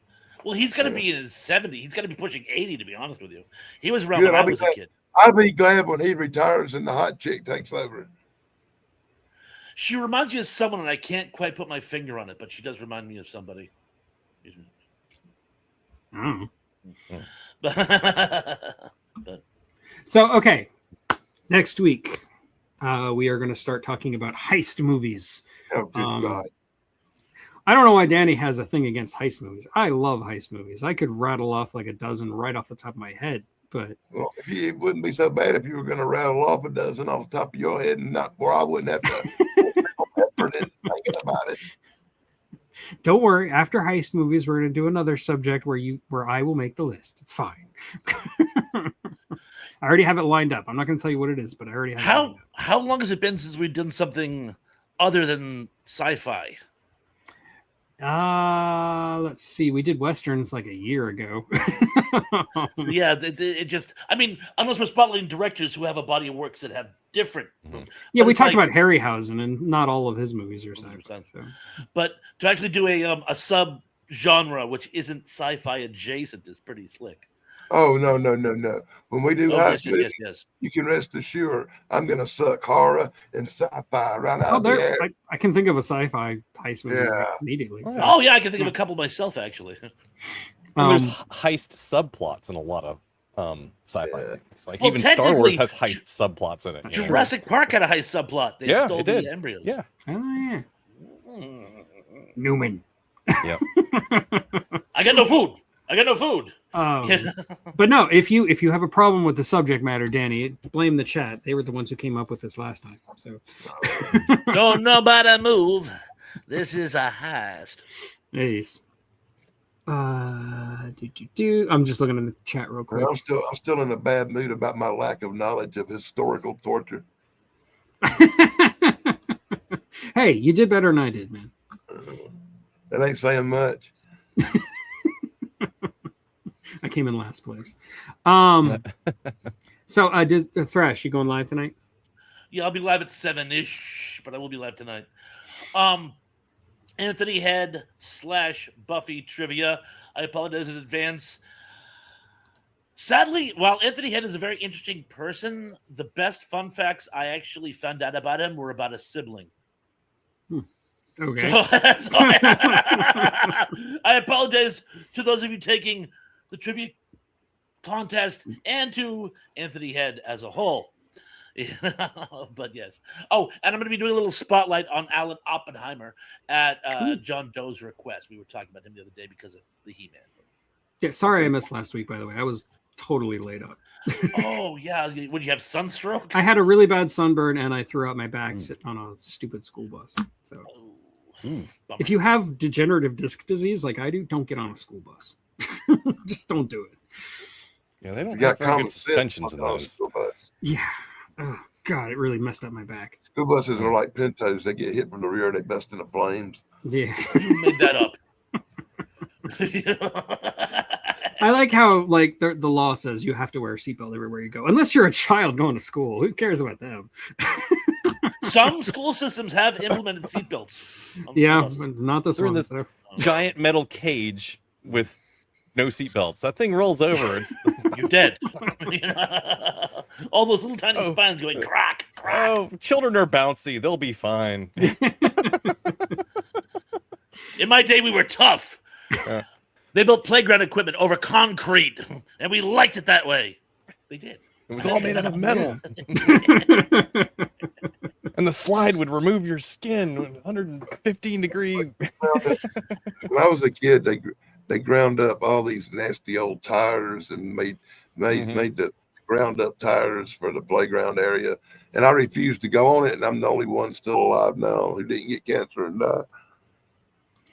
Well, he's going to be in his 70s. He's going to be pushing 80, to be honest with you. He was around when I was a kid. I'll be glad when he retires and the hot chick takes over. She reminds me of someone, and I can't quite put my finger on it, but she does remind me of somebody. Oh. But So, okay. Next week, we are going to start talking about heist movies. Oh, good God. I don't know why Danny has a thing against heist movies. I love heist movies. I could rattle off like a dozen right off the top of my head, but Well, it wouldn't be so bad if you were going to rattle off a dozen off the top of your head and not where I wouldn't have to effort in thinking about it. don't worry. After heist movies, we're going to do another subject where I will make the list. It's fine. I already have it lined up. I'm not going to tell you what it is, but I already have it lined up. How long has it been since we've done something other than sci-fi? Let's see. We did westerns like a year ago. So yeah, it just, I mean, unless we're spotlighting directors who have a body of works that have different. Yeah, but we it's talked like- about Harryhausen, and not all of his movies are sci-fi. So. But to actually do a sub genre which isn't sci-fi adjacent is pretty slick. Oh, no. When we do Yes. you can rest assured I'm going to suck horror and sci-fi right out Oh, there. I can think of a sci-fi heist movie Yeah. immediately. So. Oh yeah, I can think of a couple myself actually. And there's heist subplots in a a lot of sci-fi things. Like Well, even Star Wars technically, has heist subplots in it. you know? Jurassic Park had a heist subplot. They stole it the did. embryos. Yeah. Oh, yeah. Newman. Yep. I got no food. But no, if you have a problem with the subject matter, Danny, blame the chat. They were the ones who came up with this last time. So Don't nobody move. This is a heist. nice. I'm just looking in the chat real quick. I'm still in a bad mood about my lack of knowledge of historical torture. Hey, you did better than I did, man. That ain't saying much. I came in last place. So, Thrash, you going live tonight? Yeah, I'll be live at 7-ish, but I will be live tonight. Anthony Head / Buffy trivia. I apologize in advance. Sadly, while Anthony Head is a very interesting person, the best fun facts I actually found out about him were about a sibling. Okay. So I apologize to those of you taking the trivia contest and to Anthony Head as a whole. But yes. Oh, and I'm going to be doing a little spotlight on Alan Oppenheimer at John Doe's request. We were talking about him the other day because of the He-Man. Yeah, sorry I missed last week, by the way. I was totally laid up. Oh, yeah. Would you have sunstroke? I had a really bad sunburn and I threw out my back sitting on a stupid school bus. So if you have degenerative disc disease like I do, don't get on a school bus. Just don't do it. Yeah, they don't You got have very common good suspensions in sense on those. school bus. Yeah. Oh, God, it really messed up my back. School buses are like Pintos. They get hit from the rear, they bust into flames. Yeah. You made that up. I like how like the law says you have to wear a seatbelt everywhere you go, unless you're a child going to school. Who cares about them? Some school systems have implemented seatbelts. Yeah, but not this They're in one. this So. giant metal cage with no seatbelts. That thing rolls over. It's You're dead. All those little tiny spines going crack, crack. oh, children are bouncy. They'll be fine. In my day, we were tough. Yeah. They built playground equipment over concrete, and we liked it that way. They did. It was all made out of metal. And the slide would remove your skin 115 degree. When I was a kid, they ground up all these nasty old tires and made the ground up tires for the playground area. And I refused to go on it. And I'm the only one still alive now who didn't get cancer and die.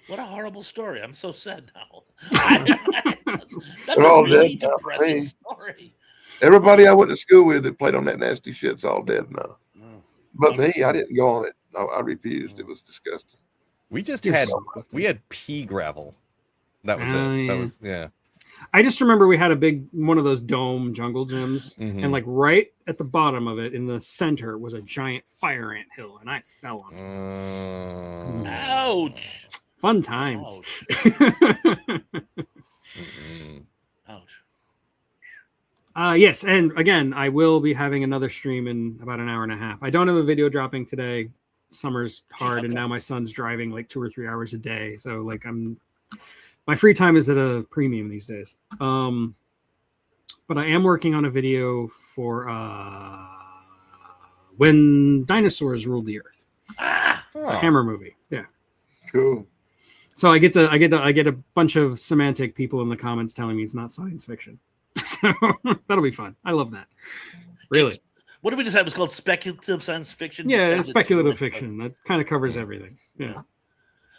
What a horrible story. I'm so sad now. That's They're a all really dead now. depressing Hey. story. Everybody I went to school with that played on that nasty shit's all dead now. But me, I didn't go on it. I refused. It was disgusting. We just You're had so uplifting. we had pea gravel. That was it. Yeah. That was yeah. I just remember we had a big one of those dome jungle gyms, and like right at the bottom of it, in the center, was a giant fire ant hill, and I fell on it. Ouch. Fun times. Ouch. Yes, and again, I will be having another stream in about an hour and a half. I don't have a video dropping today. Summer's hard, and now my son's driving like 2 or 3 hours a day, so like my free time is at a premium these days. But I am working on a video for when dinosaurs ruled the earth. A Hammer movie. Yeah. Cool. So I get a bunch of semantic people in the comments telling me it's not science fiction. So that'll be fun. I love that. Really. What did we decide? It was called speculative science fiction? Yeah, it's speculative fiction. That kind of covers everything. Yeah.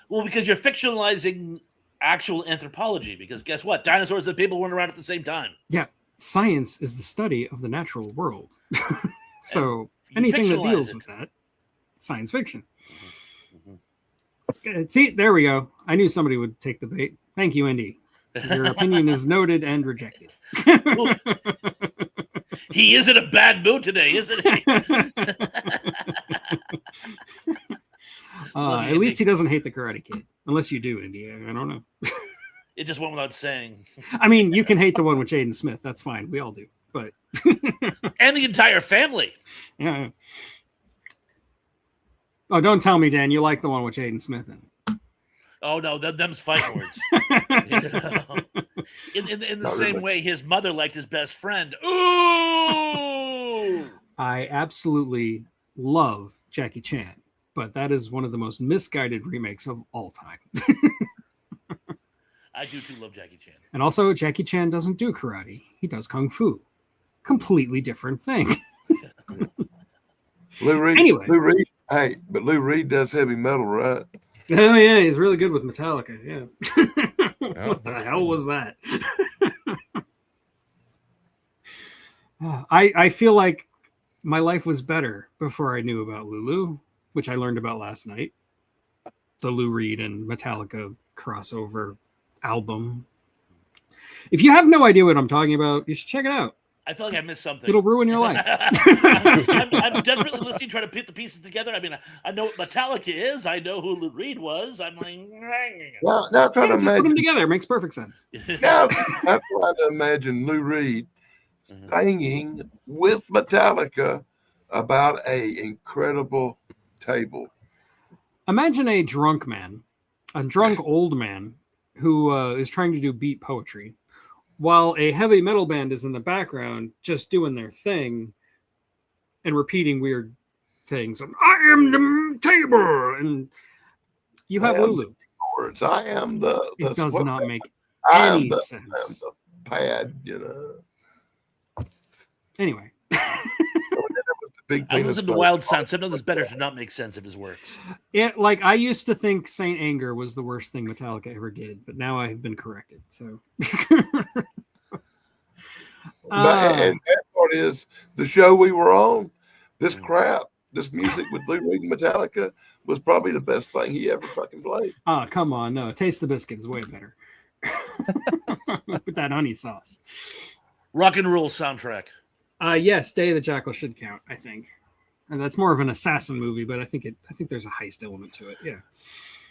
Well, because you're fictionalizing actual anthropology, because guess what? Dinosaurs and people weren't around at the same time. Yeah. Science is the study of the natural world. So And anything that fictionalize deals it. with that, science fiction. See, there we go. I knew somebody would take the bait. Thank you, Andy. Your opinion is noted and rejected. He is in a bad mood today, isn't he? At least he doesn't hate the Karate Kid. Unless you do, Andy. I don't know. It just went without saying. I mean, you can hate the one with Jaden Smith. That's fine. We all do. But And the entire family. yeah. Oh, don't tell me, Dan. You like the one with Jaden Smith in it. Oh no, them's fight words. In the same way his mother liked his best friend. Ooh! I absolutely love Jackie Chan, but that is one of the most misguided remakes of all time. I do too love Jackie Chan. And also, Jackie Chan doesn't do karate. He does kung fu. Completely different thing. Lou Reed. Anyway. Lou Reed. Hey, but Lou Reed does heavy metal, right? Oh, yeah, he's really good with Metallica. Yeah. Oh, What the that's hell cool. was that? I feel like my life was better before I knew about Lulu, which I learned about last night. The Lou Reed and Metallica crossover album. If you have no idea what I'm talking about, you should check it out. I feel like I missed something. It'll ruin your life. I'm desperately listening, trying to put the pieces together. I mean, I know what Metallica is. I know who Lou Reed was. I'm like, now try to Just put them imagine. together. It makes perfect sense. Now I'm trying to imagine Lou Reed singing with Metallica about a incredible table. Imagine a drunk old man who is trying to do beat poetry, while a heavy metal band is in the background just doing their thing and repeating weird things. I am the table, and you have Lulu. Words. I am the It does not make I am any the sense. pad, you know. Anyway, Big I listen to Wild Sound. Sometimes it's better to not make sense of his works. like I used to think Saint Anger was the worst thing Metallica ever did, but now I have been corrected. So, and that part is the show we were on. This crap, this music with Lou Reed and Metallica was probably the best thing he ever fucking played. oh, come on, no, Taste the Biscuit is way better with that honey sauce. Rock and roll soundtrack. Yes, Day of the Jackal should count, I think. And that's more of an assassin movie, but I think there's a heist element to it. Yeah,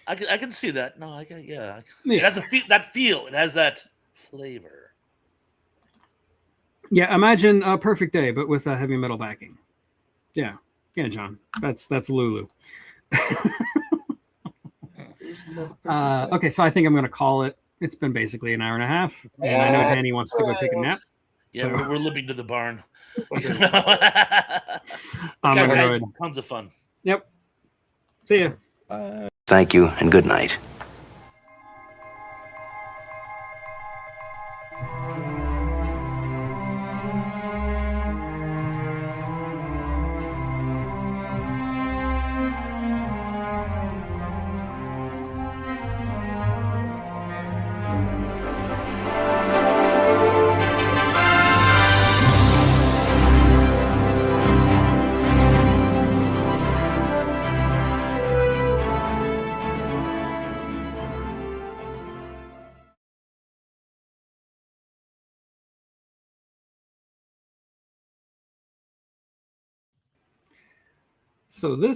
I can see that. No, yeah. It has that feel. It has that flavor. Yeah, imagine a Perfect Day, but with a heavy metal backing. Yeah, John. That's Lulu. Okay, so I think I'm going to call it. It's been basically an hour and a half, and I know Danny wants to go take a nap. Yeah, So we're limping to the barn. I'm going to go ahead. Tons of fun. Yep. See ya. Thank you and good night. So this